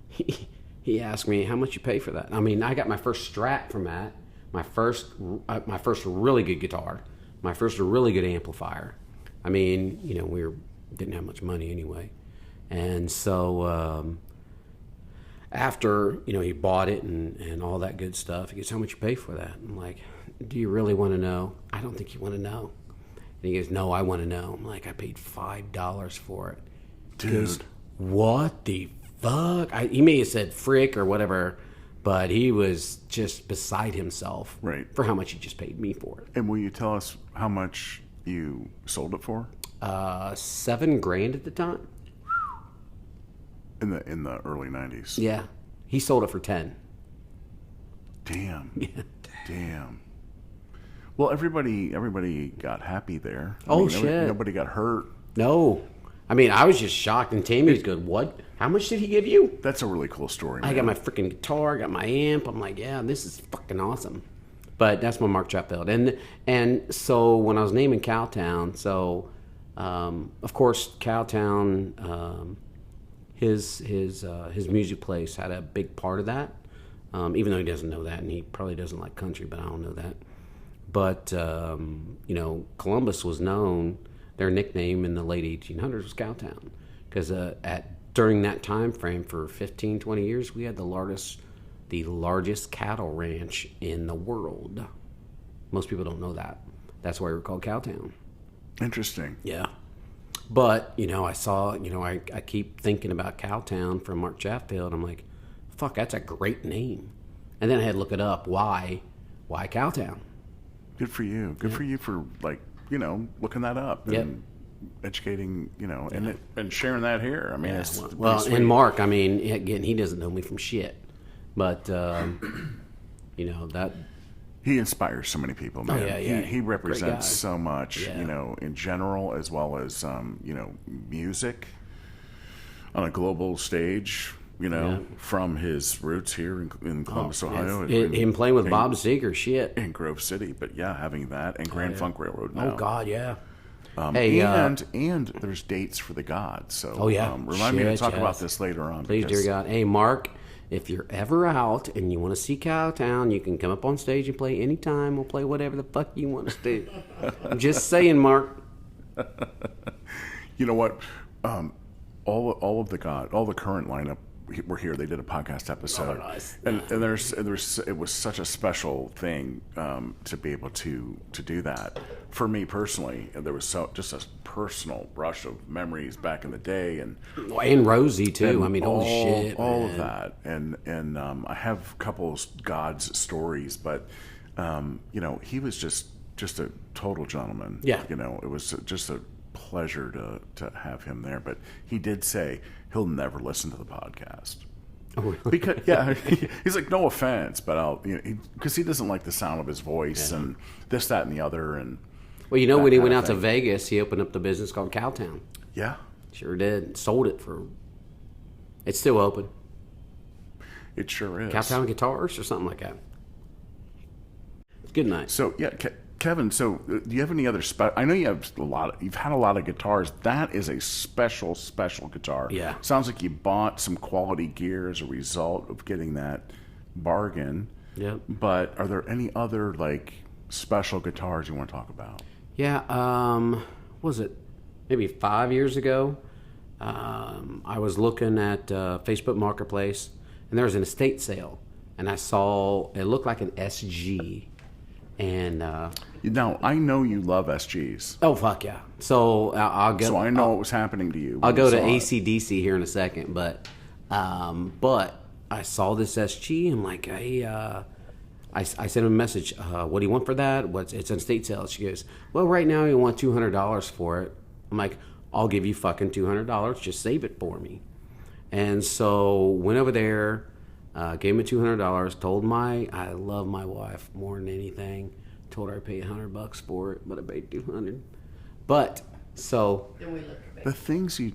he asked me how much you pay for that. I mean, I got my first Strat from that, my first really good guitar, my first really good amplifier. I mean, we didn't have much money anyway, and so after he bought it and all that good stuff, he goes, how much you pay for that? I'm like, do you really want to know? I don't think you want to know. And he goes, no, I want to know. I'm like, I paid $5 for it. Dude. He goes, what the fuck? He may have said frick or whatever, but he was just beside himself Right. for how much he just paid me for it. And will you tell us how much you sold it for? $7,000 at the time. In the early 90s. Yeah, he sold it for 10. Damn. Damn. Well, everybody got happy there. Shit. Nobody got hurt. No, I mean I was just shocked. And Tammy was good. What? How much did he give you? That's a really cool story, man. I got my freaking guitar, I got my amp. I'm like, yeah, this is fucking awesome. But that's my Mark Chatfield. And so when I was naming Cowtown, so of course Cowtown, his music place had a big part of that. Even though he doesn't know that, and he probably doesn't like country, but I don't know that. But Columbus was known. Their nickname in the late 1800s was Cowtown, because during that time frame for 15, 20 years, we had the largest cattle ranch in the world. Most people don't know that. That's why we're called Cowtown. Interesting. Yeah. But, I saw, I keep thinking about Cowtown from Mark Chatfield. I'm like, fuck, that's a great name. And then I had to look it up. Why Cowtown? Good for you. Good for you for looking that up and educating, and sharing that here. I mean, it's well, sweet. and Mark, I mean, again, he doesn't know me from shit, but that. He inspires so many people, man. Oh, yeah. He represents Great guy. so much, Yeah. In general, as well as music on a global stage. From his roots here in Columbus, Ohio. Him playing with Bob Seger, shit. In Grove City, but having that and Grand Funk Railroad now. Oh God, yeah. And there's dates for the gods. So remind me to talk about this later on. Please, dear God. Hey, Mark, if you're ever out and you want to see Cowtown, you can come up on stage and play anytime. We'll play whatever the fuck you want us to do. I'm just saying, Mark. You know what? All of the current lineup were here. They did a podcast episode, nice. and it was such a special thing to be able to do that for me personally. And there was just a personal rush of memories back in the day, and Rosie too. I mean, holy shit, all man. of that, and I have a couple of God's stories, but he was just a total gentleman. Yeah. It was just a pleasure to have him there. But he did say he'll never listen to the podcast. Oh, really? Because he's like, no offense, but I'll, because he doesn't like the sound of his voice and this, that, and the other. And Well, you know, when he went out to thing. Vegas, he opened up the business called Cowtown. Yeah, Sure did. Sold it for. It's still open. it sure is. Cowtown Guitars or something like that. Good night. So yeah, Kevin. So do you have any other? I know you have a lot. You've had a lot of guitars. That is a special guitar. Yeah. Sounds like you bought some quality gear as a result of getting that bargain. Yep. But are there any other like special guitars you want to talk about? Yeah. Was it maybe 5 years ago? I was looking at Facebook Marketplace, and there was an estate sale, and I saw it looked like an SG. And Now I know you love SGs, oh fuck yeah! So I'll go. so I know what was happening to you. I'll when go you to saw it. AC/DC here in a second, but I saw this SG and like I sent him a message. What do you want for that? It's on estate sale. She goes, well, right now you want $200 for it. I'm like, I'll give you fucking $200. Just save it for me. And so went over there. Gave me $200. Told I love my wife more than anything. Told her I paid $100 for it, but I paid $200. But so Then we looked at The things you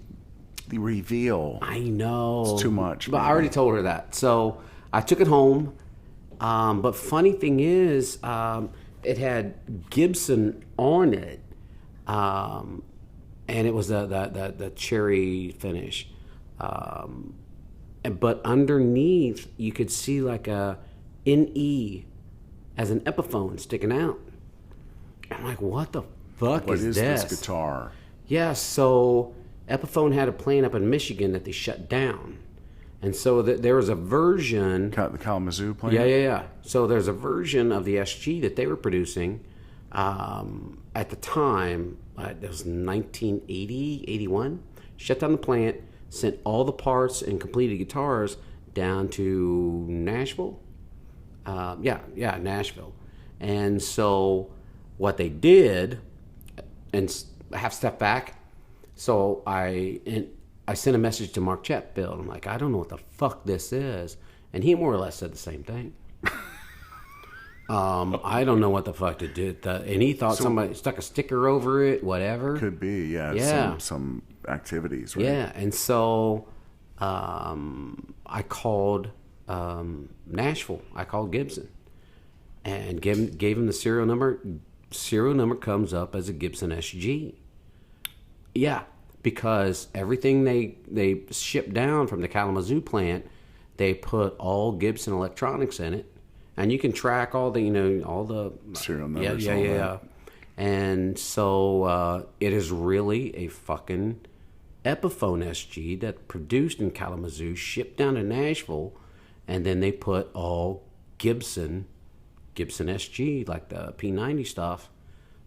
reveal. I know It's too much, but I maybe. already told her that. So I took it home. But funny thing is, it had Gibson on it, and it was the cherry finish. But underneath, you could see like a NE as an Epiphone sticking out. I'm like, what the fuck What is is this? this guitar? Yeah, so Epiphone had a plant up in Michigan that they shut down. And so there was a version. The Kalamazoo plant? Yeah. So there's a version of the SG that they were producing at the time. It was 1980, 81. Shut down the plant, sent all the parts and completed guitars down to Nashville. Nashville. And so what they did, and I have to step back. So I sent a message to Mark Chetfield. I'm like, I don't know what the fuck this is. And he more or less said the same thing. I don't know what the fuck to do. And he thought somebody stuck a sticker over it, whatever. Could be, yeah. Yeah. Some activities, right? Yeah, and so I called Nashville. I called Gibson and gave him the serial number. Serial number comes up as a Gibson SG. Yeah, because everything they shipped down from the Kalamazoo plant, they put all Gibson electronics in it, and you can track all the all the Serial numbers. Yeah. all that. And so it is really a fucking Epiphone SG that produced in Kalamazoo, shipped down to Nashville, and then they put all Gibson SG, like the P90 stuff,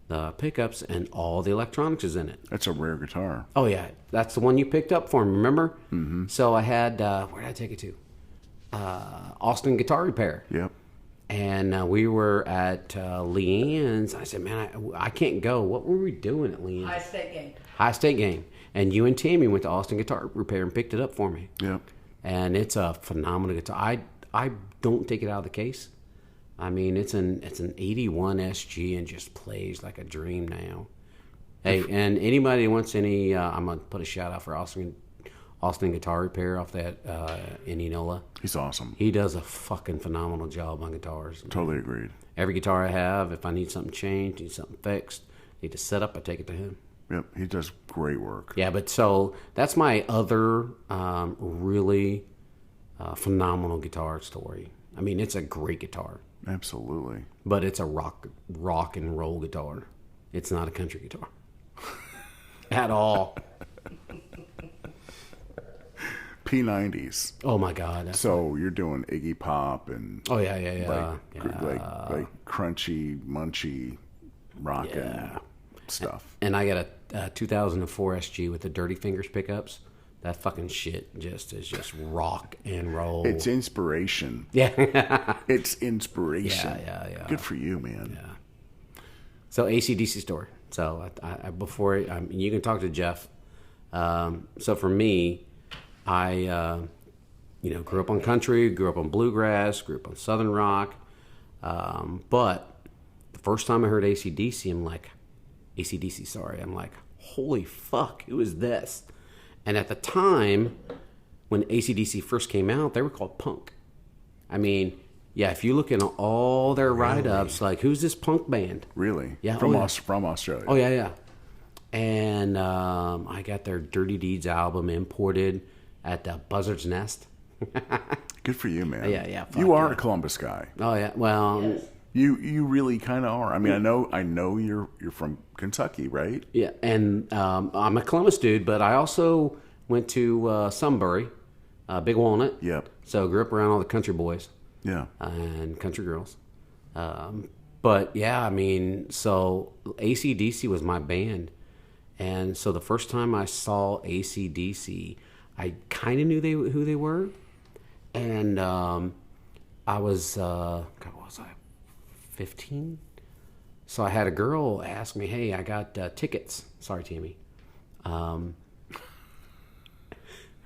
the pickups, and all the electronics is in it. That's a rare guitar. Oh, yeah. That's the one you picked up for me, remember? Mm-hmm. So I had, where did I take it to? Austin Guitar Repair. Yep. And we were at Leanne's. I said, man, I can't go. What were we doing at Leanne's? High state game. High State game. And you and Tammy went to Austin Guitar Repair and picked it up for me. Yep. And it's a phenomenal guitar. I don't take it out of the case. I mean, it's an 81 SG and just plays like a dream now. Hey, and anybody that wants any, I'm going to put a shout out for Austin Guitar Repair off that in Enola. He's awesome. He does a fucking phenomenal job on guitars. Totally agreed. Every guitar I have, if I need something changed, need something fixed, need to set up, I take it to him. Yep. He does great work. Yeah, but so that's my other really phenomenal guitar story. I mean, it's a great guitar, Absolutely. but it's a rock and roll guitar. It's not a country guitar at all. P90s. Oh my God! So you're doing Iggy Pop and Oh yeah. like crunchy, munchy, rockin' Yeah. stuff. And I got a 2004 SG with the Dirty Fingers pickups. That fucking shit is just rock and roll. It's inspiration. Yeah. It's inspiration. Yeah. Good for you, man. Yeah. So AC/DC story. So you can talk to Jeff. So for me, I grew up on country, grew up on bluegrass, grew up on southern rock. But the first time I heard AC/DC, I'm like, holy fuck, who is this? And at the time, when AC/DC first came out, they were called punk. I mean, yeah, if you look in all their write-ups, like, who's this punk band? Really? Yeah. From Australia. Oh, yeah. And I got their Dirty Deeds album imported at the Buzzard's Nest. Good for you, man. Yeah. You are a Columbus guy. Oh, yeah. Well, Yes. You really kind of are. I mean, I know you're from Kentucky, right? yeah. And I'm a Columbus dude, but I also went to Sunbury, Big Walnut. Yep. So grew up around all the country boys. Yeah. And country girls. But yeah, I mean, so AC/DC was my band. And so the first time I saw AC/DC, I kind of knew who they were. And I was, what was I, 15? So I had a girl ask me, hey, I got tickets. Sorry, Tammy. I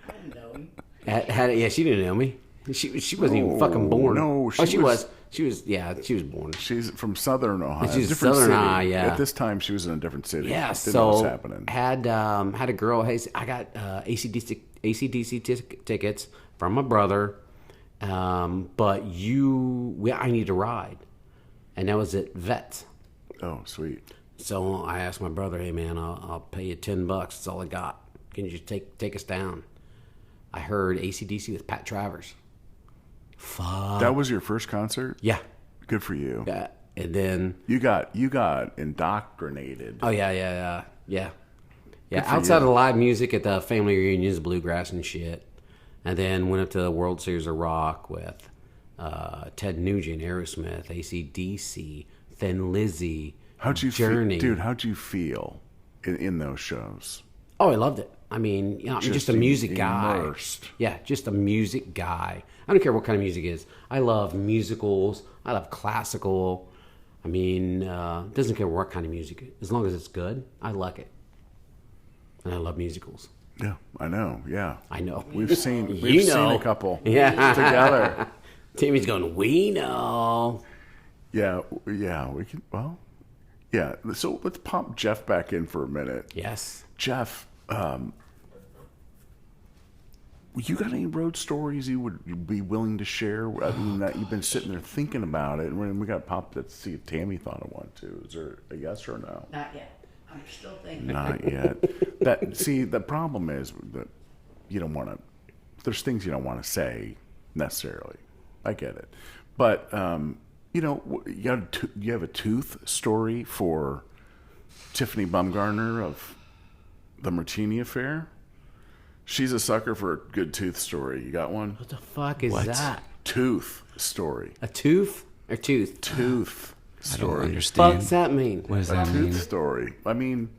didn't know him. Yeah, she didn't know me. She wasn't even fucking born. No, she was. She was born. She's from Southern Ohio. She's different Southern city. Ohio, yeah. At this time, she was in a different city. Yeah, Didn't know what's so happening. had a girl. Hey, I got AC/DC tickets from my brother, but I need to ride, and that was at Vets. Oh, sweet. So I asked my brother, hey man, I'll pay you $10. That's all I got. Can you just take us down? I heard AC/DC with Pat Travers. Fuck. That was your first concert? Yeah. Good for you. Yeah. And then You got indoctrinated. oh yeah. Good for Outside you. of the live music at the family reunions, bluegrass and shit, and then went up to the World Series of Rock with Ted Nugent, Aerosmith, AC/DC, Thin Lizzy, How'd you Journey. how'd you feel in those shows? Oh, I loved it. I mean, I'm just a music guy. immersed. Yeah, just a music guy. I don't care what kind of music it is. I love musicals. I love classical. I mean, doesn't care what kind of music. As long as it's good, I like it. And I love musicals. Yeah, I know. Yeah, I know. We've seen You seen know. a couple Yeah. together. Timmy's going, we know. Yeah, we can. Well, yeah. So let's pop Jeff back in for a minute. Yes. Jeff, you got any road stories you would be willing to share? I mean, that you've been sitting there thinking about it, and we got popped to see if Tammy thought of one too. Is there a yes or no? Not yet. I'm still thinking. Not yet. The problem is that you don't want to. There's things you don't want to say necessarily. I get it, but you have a tooth story for Tiffany Bumgarner of the Martini Affair. She's a sucker for a good tooth story. You got one? What the fuck is that? Tooth story. A tooth or tooth? Tooth I don't story. understand. What's that mean? What does A that tooth mean? story. I mean,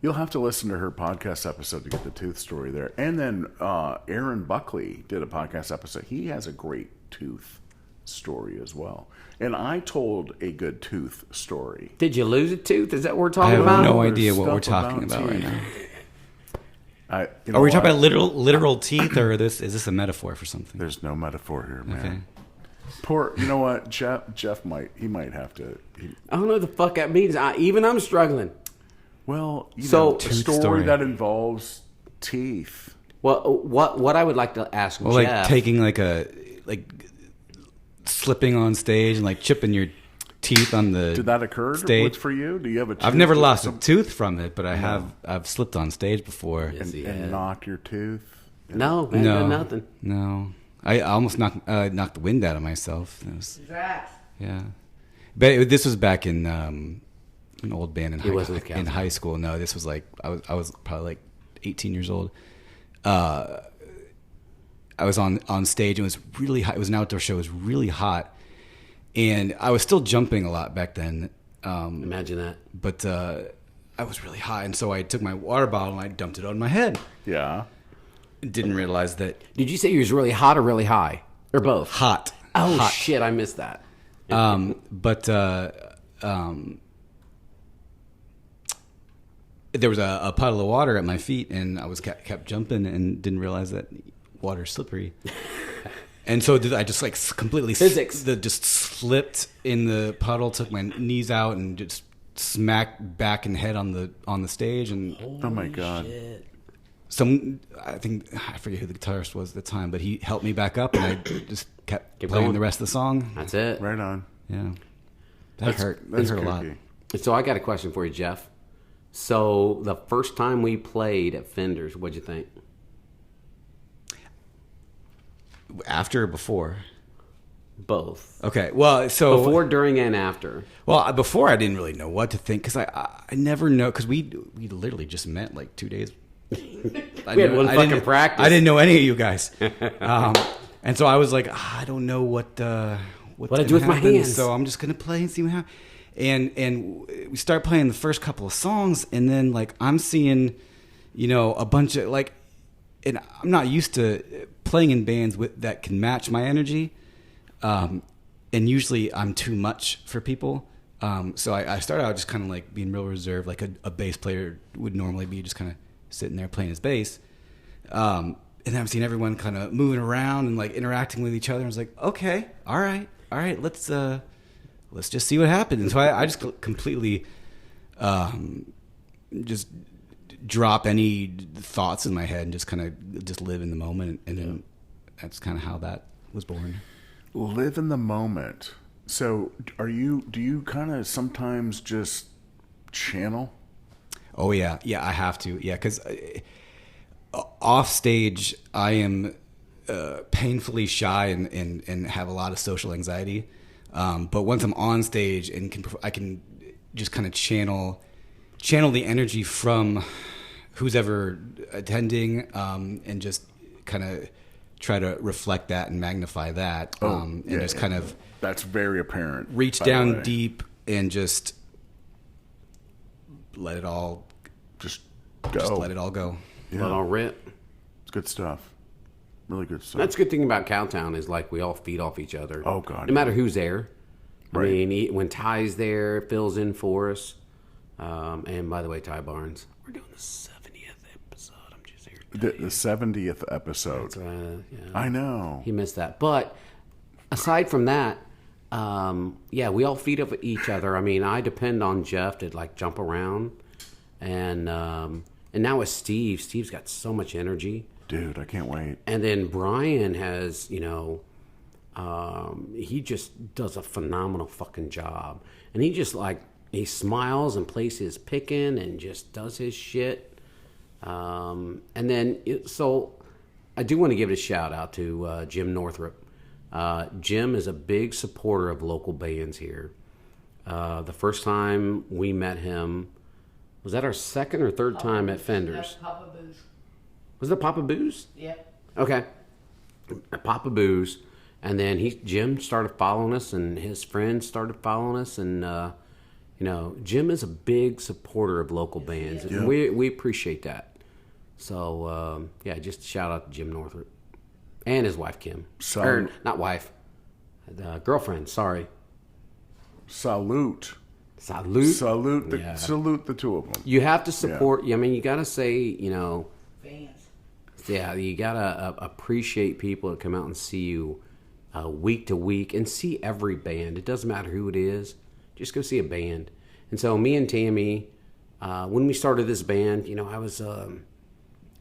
you'll have to listen to her podcast episode to get the tooth story there. And then Aaron Buckley did a podcast episode. He has a great tooth story as well. And I told a good tooth story. Did you lose a tooth? Is that what we're I talking have about? no There's idea what we're stuff talking about right teeth. now. You know Are we talking what? about literal teeth, or is this a metaphor for something? There's no metaphor here, man. Okay. Poor, you know what? Jeff might have to. I don't know what the fuck that means. I'm struggling. Well, So- a Tooth story story. that involves teeth. Well, what I would like to ask Well, like Jeff. taking slipping on stage and like chipping your teeth on the. Did that occur stage. for you? Do you have a tooth I've never that lost a some- tooth from it, but I've slipped on stage before. Yes, he and has. knocked your tooth? No, man, No, nothing. No, I almost knocked the wind out of myself. It was, Congrats. yeah, but this was back in an old band in wasn't with Cowtown. high school. No, this was like I was probably like 18 years old. I was on stage. It was really hot. It was an outdoor show. It was really hot, and I was still jumping a lot back then. Imagine that. But I was really hot, and so I took my water bottle and I dumped it on my head. Yeah. Didn't realize that Did you say you was really hot or really high? Or both? hot. Oh, hot. shit, I missed that. But there was a puddle of water at my feet, and I was kept jumping and didn't realize that water's slippery. And so I just like completely Physics. Just slipped in the puddle, took my knees out, and just smacked back and head on the stage. And Oh my God. Shit. I forget who the guitarist was at the time, but he helped me back up, and I just kept Keep playing going. the rest of the song. That's it. Right on. Yeah, that hurt. That's That hurt a lot. kooky. So I got a question for you, Jeff. So the first time we played at Fender's, what'd you think? After or before? Both. Okay, well, so Before, during, and after. Well, before I didn't really know what to think because I never know because we literally just met like 2 days. We had one fucking practice. I didn't know any of you guys, and so I was like, I don't know what I gonna do with my happen, hands? So I'm just gonna play and see what happens. And we start playing the first couple of songs, and then like I'm seeing, a bunch of like, and I'm not used to playing in bands that can match my energy. And usually I'm too much for people. So I started out just kind of like being real reserved, like a bass player would normally be, just kind of sitting there playing his bass. And then I'm seeing everyone kind of moving around and like interacting with each other. I was like, okay, all right, let's just see what happens. And so I just completely, just drop any thoughts in my head and just kind of just live in the moment. And then that's kind of how that was born. Live in the moment. So do you kind of sometimes just channel? Oh yeah, I have to. Yeah, because off stage I am painfully shy and have a lot of social anxiety. But once I'm on stage and I can just kind of channel the energy from who's ever attending, and just kind of try to reflect that and magnify that, and just kind of that's very apparent. reach by the down way. deep and just let it all Just just go. let it all go. Yeah. Let all rip. It's good stuff. Really good stuff. That's a good thing about Cowtown is like we all feed off each other. Oh, God, No matter who's there. Right. I mean, when Ty's there, Phil's in for us. And by the way, Ty Barnes, we're doing the 70th episode. I'm just here. the 70th episode. Yeah. I know. He missed that. But aside from that, we all feed off each other. I mean, I depend on Jeff to like jump around, and now with Steve, Steve's got so much energy. Dude, I can't wait. And then Brian has, he just does a phenomenal fucking job. And he just like, he smiles and plays his picking and just does his shit. And then, so I do want to give it a shout out to Jim Northrup. Jim is a big supporter of local bands here. The first time we met him, was that our second or third time at Fender's? That's Papa Boo's. Was it Papa Boo's? Yep. Okay. Papa Boo's. And then Jim started following us, and his friends started following us. And, Jim is a big supporter of local bands. And we appreciate that. So, just a shout out to Jim Northrup. And his wife, Kim. Or, not wife. Girlfriend, sorry. Salute. Salute. Salute the Yeah. salute the two of them. You have to support, I mean, you got to say, Fans. yeah, you got to appreciate people that come out and see you week to week and see every band. It doesn't matter who it is. Just go see a band. And so me and Tammy, when we started this band, I was,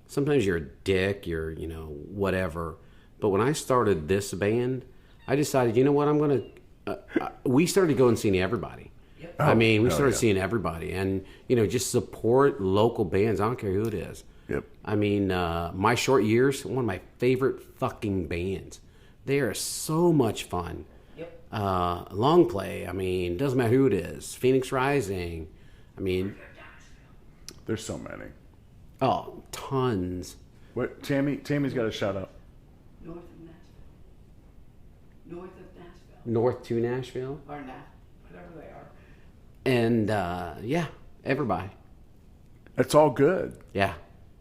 sometimes you're a dick, you're, whatever. But when I started this band, I decided, you know what, I'm going to, we started going and seeing everybody. Yep. I mean, we started yeah. seeing everybody. And, just support local bands. I don't care who it is. Yep. I mean, My Short Years, one of my favorite fucking bands. They are so much fun. Yep. Long Play, I mean, doesn't matter who it is. Phoenix Rising, I mean, There's so many. oh, tons. What Tammy's got a shout out. North of Nashville. North of Nashville. North to Nashville. Or whatever they are. And, everybody. It's all good. Yeah.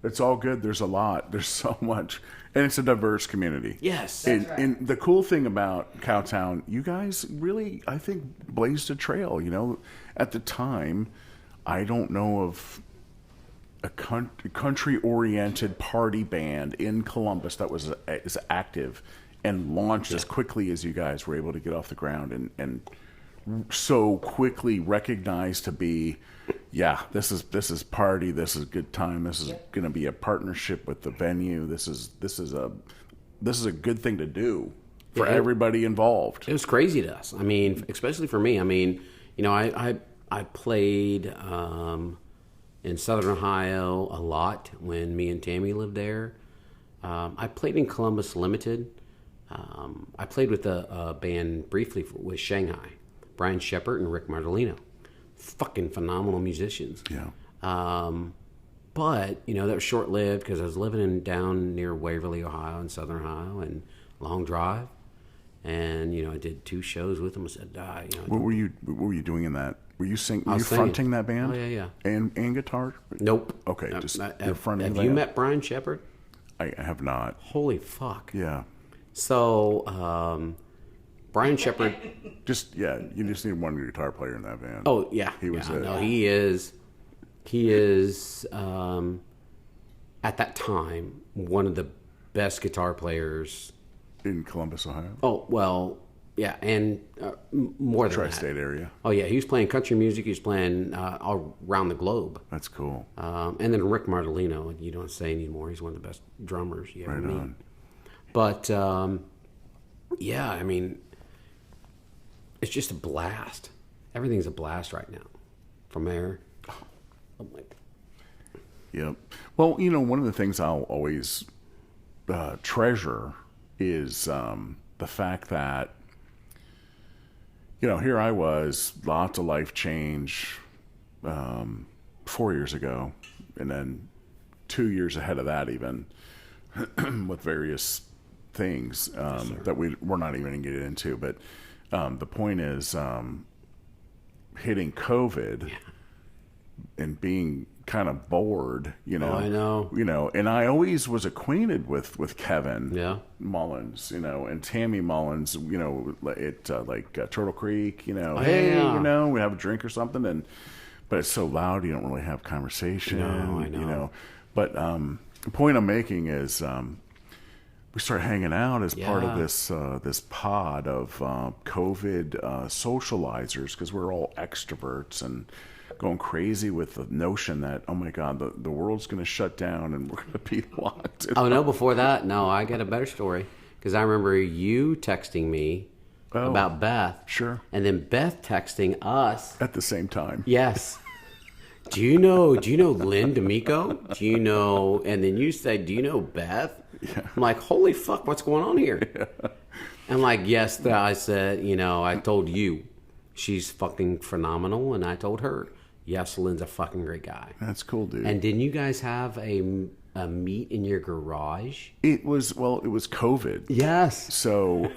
It's all good. There's a lot. There's so much. And it's a diverse community. Yes. And, right. and the cool thing about Cowtown, you guys really, I think, blazed a trail. At the time, I don't know of a country-oriented party band in Columbus that was is active and launched as quickly as you guys were able to get off the ground and so quickly recognized to be, yeah, this is party, this is a good time, this is going to be a partnership with the venue, this is a good thing to do for everybody involved. It was crazy to us. I mean, especially for me. I mean, you know, I played in Southern Ohio a lot when me and Tammy lived there. I played in Columbus Limited. I played with a band briefly with Shanghai, Brian Shepard and Rick Martellino. Fucking phenomenal musicians. Yeah. But, you know, that was short-lived because I was living down near Waverly, Ohio, in Southern Ohio, and long drive. And, you know, I did 2 shows with them. I said, you know. What were you doing in that? Were you singing? Were you singing. fronting that band? Oh, yeah. And guitar? Nope. Okay, just you're fronting Have that. you met Brian Shepard? I have not. Holy fuck. Yeah. So, Brian Shepard. You just need one guitar player in that band. Oh, yeah. He was No, he is, at that time, one of the best guitar players. In Columbus, Ohio? Oh, well, yeah, and more than Tri-state area. Oh, yeah, he was playing country music. He was playing all around the globe. That's cool. And then Rick Martellino, you don't say anymore. He's one of the best drummers you ever Right meet. on. But, yeah, I mean, it's just a blast. Everything's a blast right now. From there. Oh, my. Yep. Well, you know, one of the things I'll always treasure is the fact that, you know, here I was, lots of life change 4 years ago, and then 2 years ahead of that even, with various things that we're not even going to get into. But the point is, hitting COVID and being kind of bored, you know. Oh, I know. You know, and I always was acquainted with Kevin Mullins, you know, and Tammy Mullins, you know, at Turtle Creek, you know. You know, we have a drink or something, but it's so loud you don't really have conversation. No, I know. You know, but the point I'm making is we started hanging out as part of this pod of COVID socializers because we're all extroverts and going crazy with the notion that, oh my God, the world's going to shut down and we're going to be locked. Oh, no, before that, no, I got a better story. Because I remember you texting me about Beth. Sure. And then Beth texting us. At the same time. Yes. Do you know Lynn D'Amico? Do you know, and then you said, do you know Beth? Yeah. I'm like, holy fuck, what's going on here? Yeah. I'm like, yes, I said, you know, I told you she's fucking phenomenal. And I told her, yes, Lynn's a fucking great guy. That's cool, dude. And didn't you guys have a meet in your garage? It was COVID. Yes. So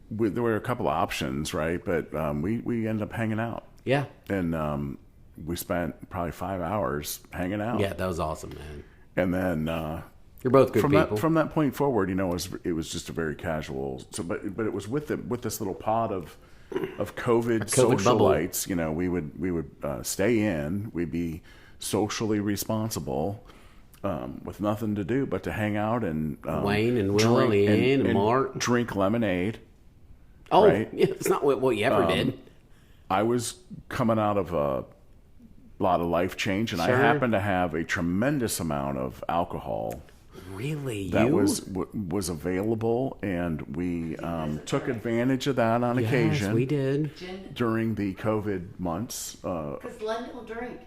there were a couple of options, right? But we ended up hanging out. Yeah. And we spent probably 5 hours hanging out. Yeah, that was awesome, man. And then you're both good people. From that point forward, you know, it was just a very casual. So, but it was with this little pod of COVID socialites. You know, we would stay in. We'd be socially responsible, with nothing to do but to hang out and Wayne and Will and Leanne and Mark drink lemonade. Oh, right? Yeah, it's not what you ever did. I was coming out of a lot of life change, and I happened to have a tremendous amount of alcohol. Really? That was available, and we took advantage of that on occasion. Yes, we did. During the COVID months. Because Len don't drink.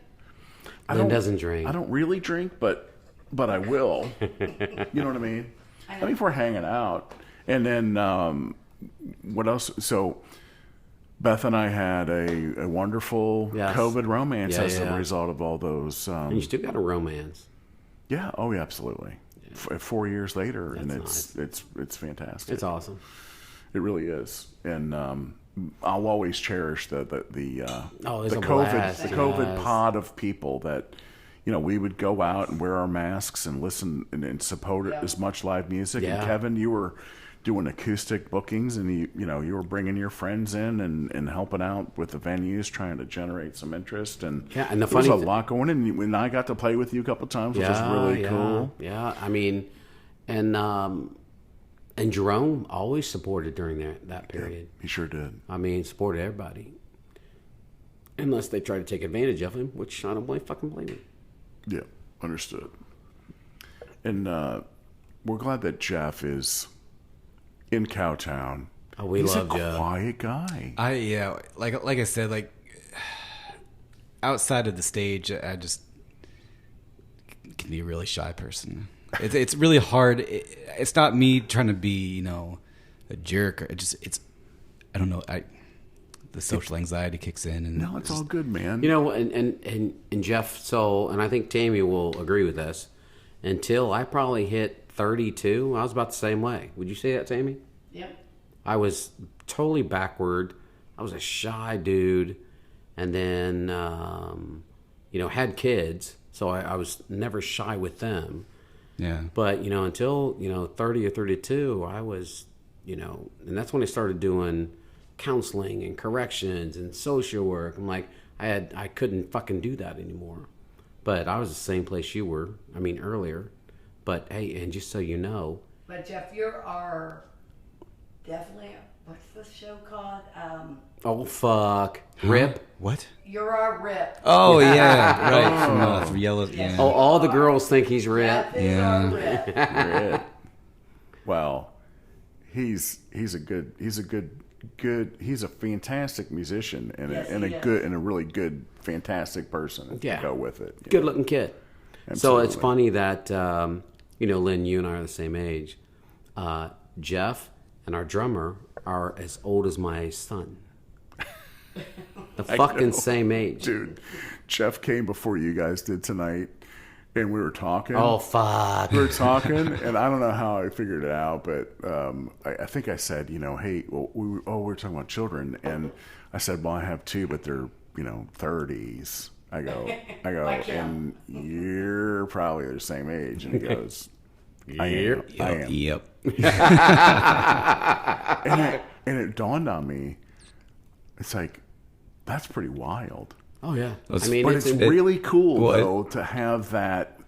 Len doesn't drink. I don't really drink, but I will. You know what I mean? I mean, if we're hanging out. And then what else? So Beth and I had a wonderful COVID romance as a result of all those. And you still got a romance. Yeah. Oh, yeah, absolutely. 4 years later, and nice. it's fantastic. It's awesome. It really is, and I'll always cherish the COVID pod of people that, you know, we would go out and wear our masks and listen and support as much live music. And Kevin, you were doing acoustic bookings, and you were bringing your friends in and helping out with the venues, trying to generate some interest. And and the there was funny a lot going in. And I got to play with you a couple times, which was really cool. Yeah, I mean, and Jerome always supported during that period. Yeah, he sure did. I mean, supported everybody, unless they try to take advantage of him, which I don't fucking blame him. Yeah, understood. And we're glad that Jeff is in Cowtown. Oh, we He's love a Jeff. quiet guy. Like I said, like outside of the stage, I just can be a really shy person. It's really hard. It's not me trying to be, a jerk. I don't know. The social anxiety kicks in, and No, it's all good, man. And Jeff, and I think Tammy will agree with this. Until I probably hit 32, I was about the same way. Would you say that, Tammy? Yep. I was totally backward. I was a shy dude, and then had kids, so I was never shy with them. Yeah. But until 30 or 32, I was and that's when I started doing counseling and corrections and social work. I'm like, I couldn't fucking do that anymore. But I was the same place you were. I mean, earlier. But hey, and just so you know. But Jeff, you're our definitely. What's the show called? Oh fuck, Rip. What? You're our Rip. Oh yeah, right. From Yellow. Yes. Yeah. Oh, all the girls think he's Rip. Jeff is our Rip. Rip. Well, he's a fantastic musician and Yes, and he a is. good and a really good, fantastic person Yeah. to go with it. Good looking kid. So Absolutely. it's funny that Lynn, you and I are the same age. Jeff and our drummer are as old as my son. The fucking same age. Dude, Jeff came before you guys did tonight, and we were talking. Oh fuck. We were talking, and I don't know how I figured it out, but I think I said, hey, we were talking about children, and I said, well, I have two, but they're 30s. I go, Like and you're probably the same age, and he goes, I am. Yep. And it dawned on me, it's like, that's pretty wild. Oh yeah. Let's- I mean, But it's really cool well, though to have that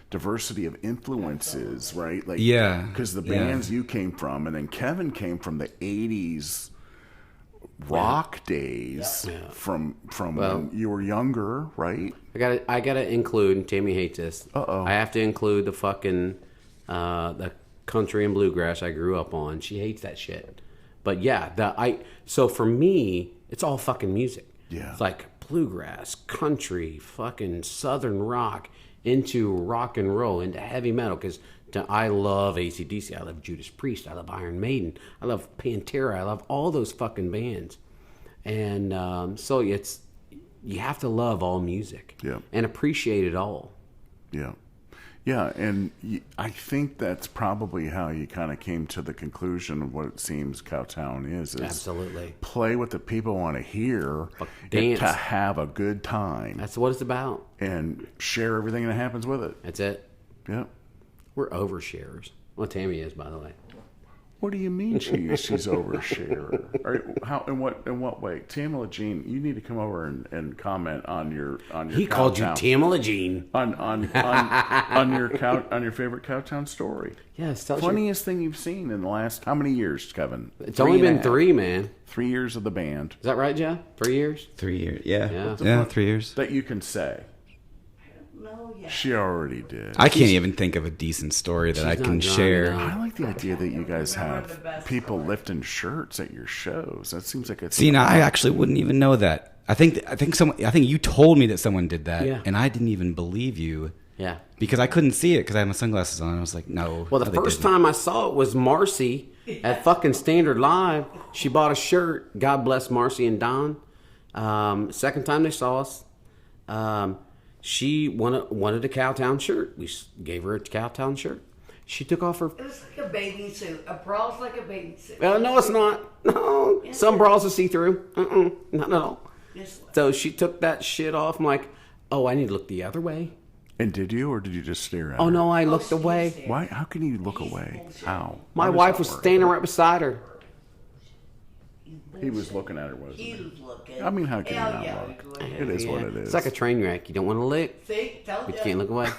diversity of influences, right? Like, Yeah, because the yeah. bands you came from, and then Kevin came from the '80s rock days, Yeah. from Well- when you were younger, right? I gotta include, and Tammy hates this. Uh-oh. I have to include the fucking the country and bluegrass I grew up on. She hates that shit. But yeah, so for me, it's all fucking music. Yeah. It's like bluegrass, country, fucking southern rock, into rock and roll, into heavy metal. Because I love AC/DC, I love Judas Priest, I love Iron Maiden, I love Pantera, I love all those fucking bands. And so you have to love all music. Yeah. And appreciate it all. Yeah. Yeah, and I think that's probably how you kind of came to the conclusion of what it seems Cowtown is Absolutely. play what the people want to hear and dance. to have a good time That's what it's about. and share everything that happens with it. That's it. Yeah. We're oversharers. Well, Tammy is, by the way. What do you mean she's oversharer? How in what way? Tamala Jean, you need to come over and comment on your He called you Cowtown- Tamala Jean. on your favorite Cowtown story. Yes, tell us Funniest thing you've seen in the last how many years, Kevin? It's only been 3.5. 3, man. 3 years of the band Is that right, Jeff? 3 years? 3 years. Yeah. Yeah. Yeah. 3 years. that you can say. No, yeah. She already did. I can't even think of a decent story that I She's can not drunk share. enough. I like the idea that you guys Remember have the best people part. lifting shirts at your shows. That seems like it's See, now I actually wouldn't even know that. I think you told me that someone did that, Yeah. and I didn't even believe you Yeah. because I couldn't see it because I had my sunglasses on. I was like, no. Well, the no, they first didn't. time I saw it was Marcy at fucking Standard Live. She bought a shirt. God bless Marcy and Don. Second time they saw us, she wanted a Cowtown shirt. We gave her a Cowtown shirt. She took off her. It was like a bathing suit. A bra's like a bathing suit. No, it's not. No, some bras are see through. Not at all. It's- So she took that shit off. I'm like, oh, I need to look the other way. And did you, or did you just stare at Oh her? no, I looked away. Why? How can you look away? How? My How does wife that was work? standing right beside her. He was looking at her, wasn't He he? was looking. I mean, how can Hell you not yeah, look? he was looking. It is what it is. It's like a train wreck. You don't want to look, See, tell but you them. can't look away.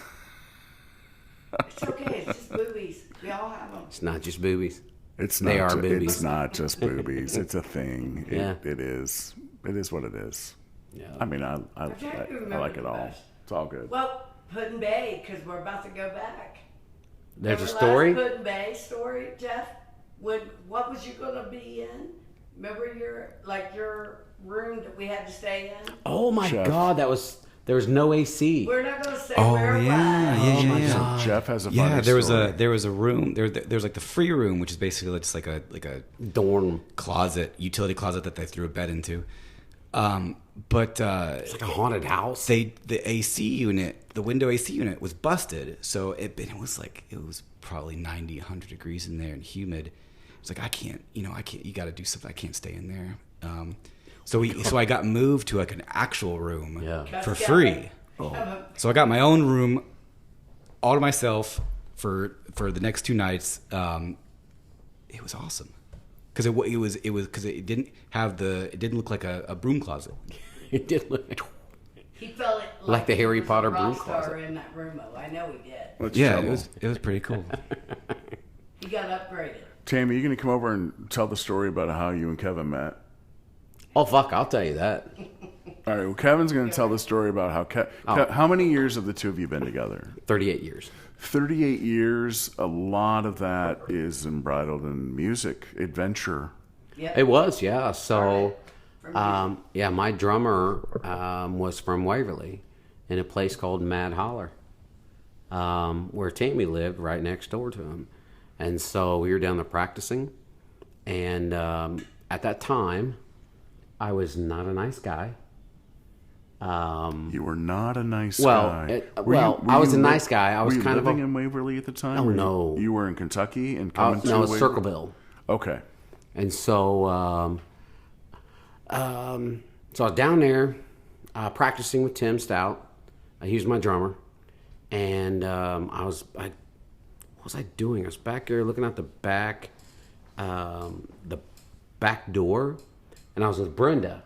It's okay. It's just boobies. We all have them. It's not just boobies. It's They not are ju- boobies. It's not just boobies. It's a thing. Yeah. It is. It is what it is. Yeah. I mean, I trying to remember like it the all. best. It's all good. Well, Puddin' Bay, because we're about to go back. There's a Remember story. last Puddin' Bay story, Jeff? What was you gonna be in? Remember your room that we had to stay in? Oh my Chef. God, there was no AC. We're not gonna say Oh where it yeah, was. yeah, yeah. God. Jeff has a funny Yeah, there was story. a room. There's like the free room, which is basically just like a Dorm. closet, utility closet that they threw a bed into. But It's like a haunted house. the AC unit, the window AC unit was busted. So it was probably 90, 100 degrees in there and humid. It's like, I can't, you got to do something. I can't stay in there. So I got moved to like an actual room Yeah. for free. So I got my own room all to myself for the next 2 nights. It was awesome. Because it didn't look like a broom closet. It did look. He felt Like the he Harry was a Potter rock broom star closet. in that room. I know he did. What's Yeah, trouble? it was pretty cool. He got upgraded. Tammy, you going to come over and tell the story about how you and Kevin met? Oh fuck! I'll tell you that. All right. Well, Kevin's going to tell the story about how how many years have the two of you been together? 38 years. 38 years. A lot of that is embroiled in music, adventure. Yep. It was, yeah. So, From yeah, my drummer was from Waverly, in a place called Mad Holler, where Tammy lived, right next door to him. And so we were down there practicing, and at that time, I was not a nice guy. You were not a nice Well, guy. I was you a nice guy. I was were you kind of living a- in Waverly at the time? Oh, Were you- no. You were in Kentucky and coming to no, it's Waverly? Circleville. Okay. And so, so I was down there practicing with Tim Stout. He was my drummer, and what was I doing? I was back there looking out the back door, and I was with Brenda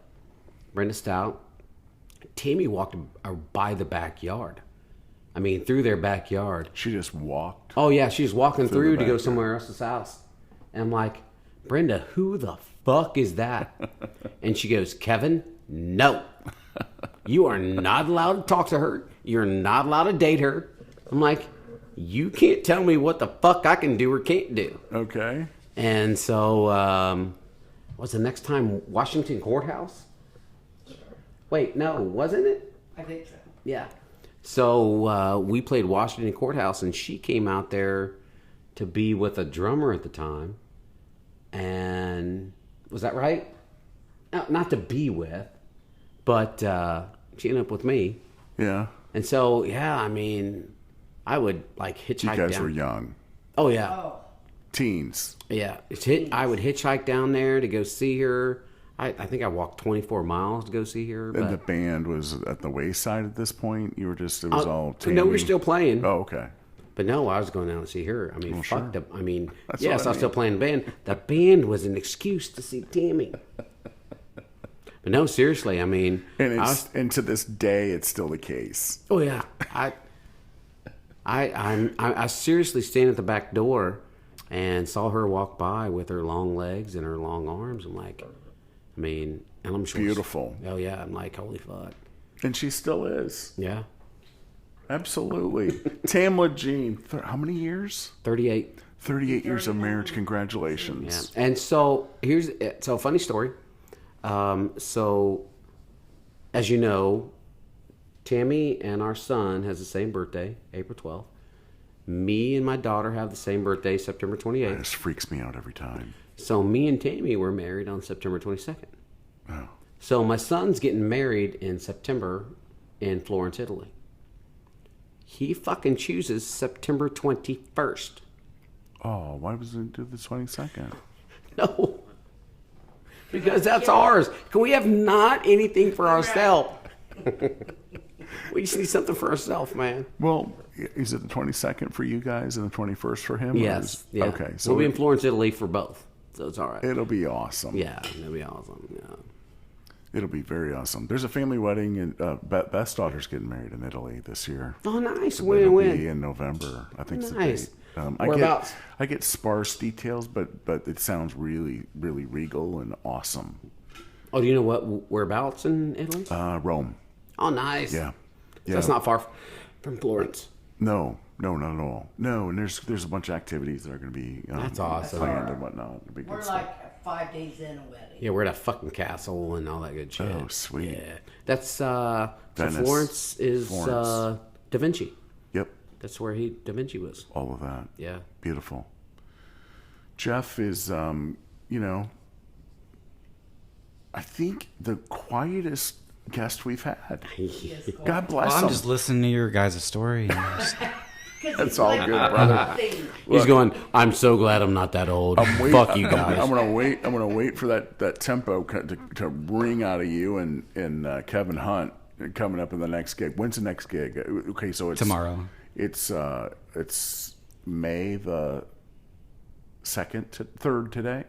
Stout. Tammy walked by the backyard. I mean, through their backyard. She just walked. Oh yeah, she was walking through the to go backyard. somewhere else's house, and I'm like, Brenda, who the fuck is that? And she goes, Kevin, no, you are not allowed to talk to her. You're not allowed to date her. I'm like, you can't tell me what the fuck I can do or can't do. Okay. And so, what's the next time? Washington Courthouse? Wait, no, wasn't it? I think so. Yeah. So we played Washington Courthouse, and she came out there to be with a drummer at the time. And was that right? No, not to be with, but she ended up with me. Yeah. And so, yeah, I mean, I would like hitchhike You guys down. were young. Oh yeah, Oh, Teens. yeah. I would hitchhike down there to go see her. I think I walked 24 miles to go see her. And the But band was at the wayside at this point? You were just, it was all Tammy. no, we're still playing. Oh, okay. But no, I was going down to see her. I mean, sure. fuck the. I mean, That's yes, what I I was still mean. playing band. The band was an excuse to see Tammy. But no, seriously, I mean, And I it's was, and to this day, it's still the case. oh yeah, I seriously stand at the back door and saw her walk by with her long legs and her long arms. I'm like, I mean, and I'm sure Beautiful. Oh yeah, I'm like, holy fuck, And she still is. yeah, Absolutely. Tamla Jean, how many years? 38. 38 years of marriage. Yeah, Congratulations. and so here's a funny story. So, as you know, Tammy and our son has the same birthday, April 12th. Me and my daughter have the same birthday, September 28th. This freaks me out every time. So me and Tammy were married on September 22nd. Oh. So my son's getting married in September in Florence, Italy. He fucking chooses September 21st. Oh, why was it do the 22nd? No. Because that's ours. Can we have not anything for ourselves? We just need something for ourselves, man. Well, is it the 22nd for you guys and the 21st for him? or Yes. is- Yeah. Okay. So we'll be in Florence, Italy for both, so it's all right. it'll be awesome. Yeah, that'll be awesome. Yeah. It'll be very awesome. There's a family wedding, and Beth's daughter's getting married in Italy this year. Oh, nice. It'll When? be in November. I think. Nice. It's the date. Whereabouts? I get sparse details, but it sounds really, really regal and awesome. Oh, do you know what? Whereabouts in Italy? Rome. Oh, nice. Yeah. So that's not far from Florence. No, not at all. No, and there's a bunch of activities that are going to be That's awesome. planned and whatnot. It'll be good We're stuff. like 5 days in already. Yeah, we're at a fucking castle and all that good shit. Oh, sweet. Yeah, that's so Venice. Florence is Florence. Da Vinci. Yep, That's where Da Vinci was. all of that. Yeah. Beautiful. Jeff is, I think the quietest guest we've had. God bless Well, I'm him. just listening to your guys' story. That's all good, brother. He's going, I'm so glad I'm not that old. Fuck you guys. I'm gonna wait for that tempo to ring out of you and Kevin Hunt coming up in the next gig. When's the next gig? Okay, so it's Tomorrow. It's May the 2nd to 3rd today.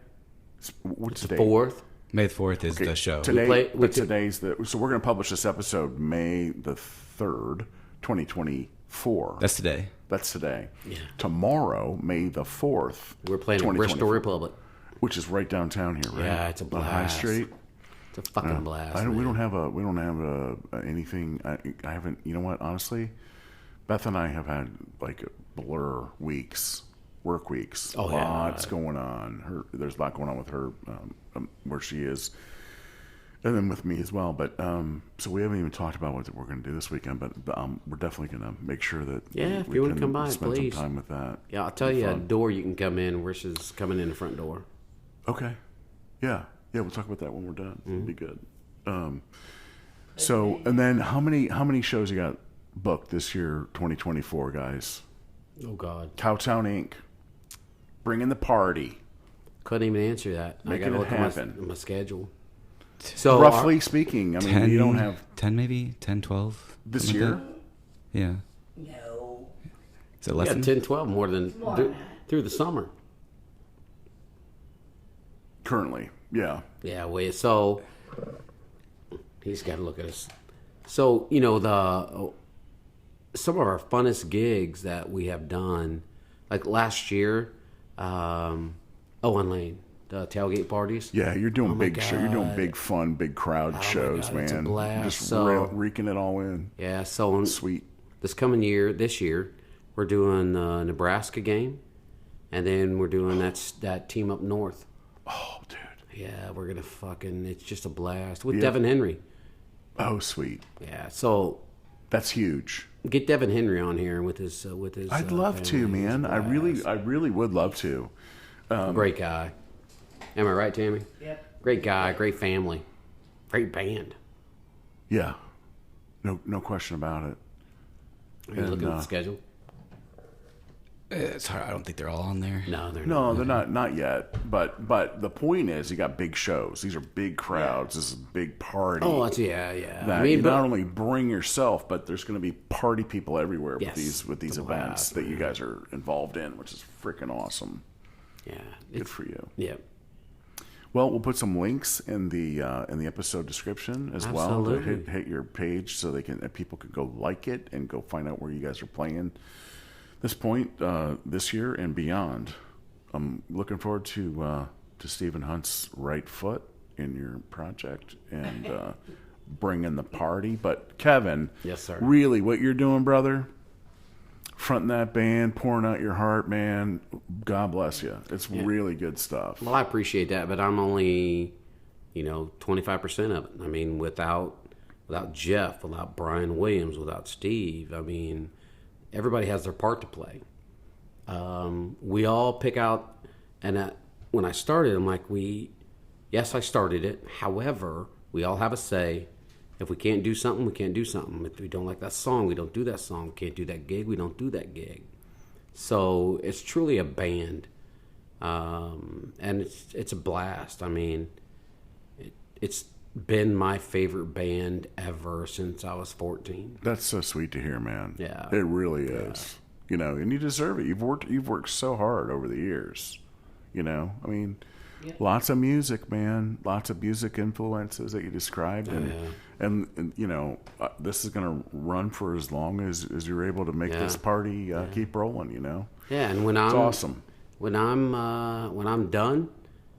What's the date? 4th. May the 4th is the show. Today, we today's so we're gonna publish this episode May the 3rd, 2024. That's today. That's today. Yeah. Tomorrow, May the 4th. We're playing at Bristol 2024, Republic. which is right downtown here, right? Yeah, it's a On High blast. Street. It's a fucking blast. We man. don't have anything. I haven't. You know what? Honestly, Beth and I have had like blur weeks, work weeks. Oh, yeah. Lots going on. There's a lot going on with her where she is, and then with me as well. But so we haven't even talked about what we're going to do this weekend. But we're definitely going to make sure that Yeah, if we you wanna can come by, spend please. some time with that. Yeah, I'll tell Be you a fun. door you can come in versus coming in the front door. Okay. Yeah. We'll talk about that when we're done. Mm-hmm. It'll be good. So, and then how many shows you got booked this year, 2024, guys? Oh, God. Cowtown Inc. Bringing the party. Couldn't even answer that. I Making got to it look at happen. my schedule. So Roughly speaking, I mean, 10, you don't have 10 maybe? 10, 12? this something year. like that? Yeah. No. Is it less yeah, than? 10, 12 more than More than that. through the summer. Currently, yeah. Yeah, so he's got to look at us. So some of our funnest gigs that we have done, like last year, Owen Lane, the tailgate parties. Yeah, you're doing my big show. You're doing God. big fun, big crowd shows, God, man. it's a blast. Just So- raking it all in. Yeah, so Sweet. this year, we're doing the Nebraska game, and then we're doing that team up north. Oh, dude. Yeah, we're gonna it's just a blast with Yeah. Devin Henry. Oh, sweet. Yeah, so That's huge. get Devin Henry on here with his. I'd love to, family. It's man. a I blast. really would love to. Great guy. Am I right, Tammy? Yep. Great guy, great family, great band. Yeah. No question about it. Are you And, looking at the schedule? It's hard. I don't think they're all on there. No, they're No, not. they're not yet. But the point is, you got big shows. These are big crowds. This is a big party. Oh, yeah. that I mean, you but not only bring yourself, but there's going to be party people everywhere Yes, with these it's a events blast, that you guys are involved in, which is freaking awesome. yeah, Good for you. yeah. Well, we'll put some links in the episode description as well to Absolutely. hit your page so people can go like it and go find out where you guys are playing this point this year and beyond. I'm looking forward to Stephen Hunt's right foot in your project and bringing the party. But Kevin, Yes, sir. really, what you're doing, brother? Fronting that band, pouring out your heart, man. God bless you. It's really good stuff. Well, I appreciate that, but I'm only, 25% of it. I mean, without Jeff, without Brian Williams, without Steve, I mean, everybody has their part to play. We all pick out, and when I started, I'm like, yes, I started it. However, we all have a say. If we can't do something, we can't do something. If we don't like that song, we don't do that song. We can't do that gig, we don't do that gig. So it's truly a band, and it's a blast. I mean, it's been my favorite band ever since I was 14. That's so sweet to hear, man. Yeah. It really is. You know, and you deserve it. You've worked so hard over the years. You know, I mean, lots of music, man. Lots of music influences that you described, and you know, this is gonna run for as long as you're able to make this party keep rolling. You know. Yeah, and it's awesome. When I'm done,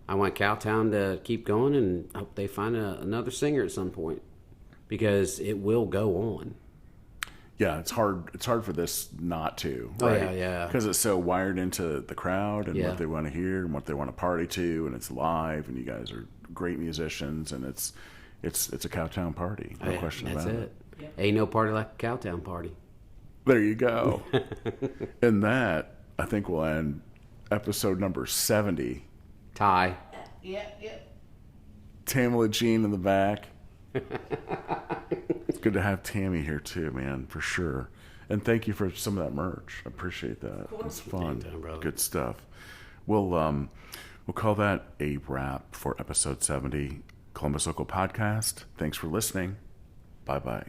I want Cowtown to keep going, and hope they find another singer at some point, because it will go on. Yeah, it's hard. It's hard for this not to, Oh, right? yeah. Because it's so wired into the crowd and Yeah. what they want to hear and what they want to party to, and it's live, and you guys are great musicians, and it's a Cowtown party, no question That's about it. Ain't no party like a Cowtown party. There you go. And that, I think, will end episode number 70. Ty. Yep. Tammy Jean in the back. It's good to have Tammy here too, man, for sure. And thank you for some of that merch. I appreciate that. It's fun. Anytime, brother. Good stuff. We'll call that a wrap for episode 70, Columbus Local Podcast. Thanks for listening. Bye-bye.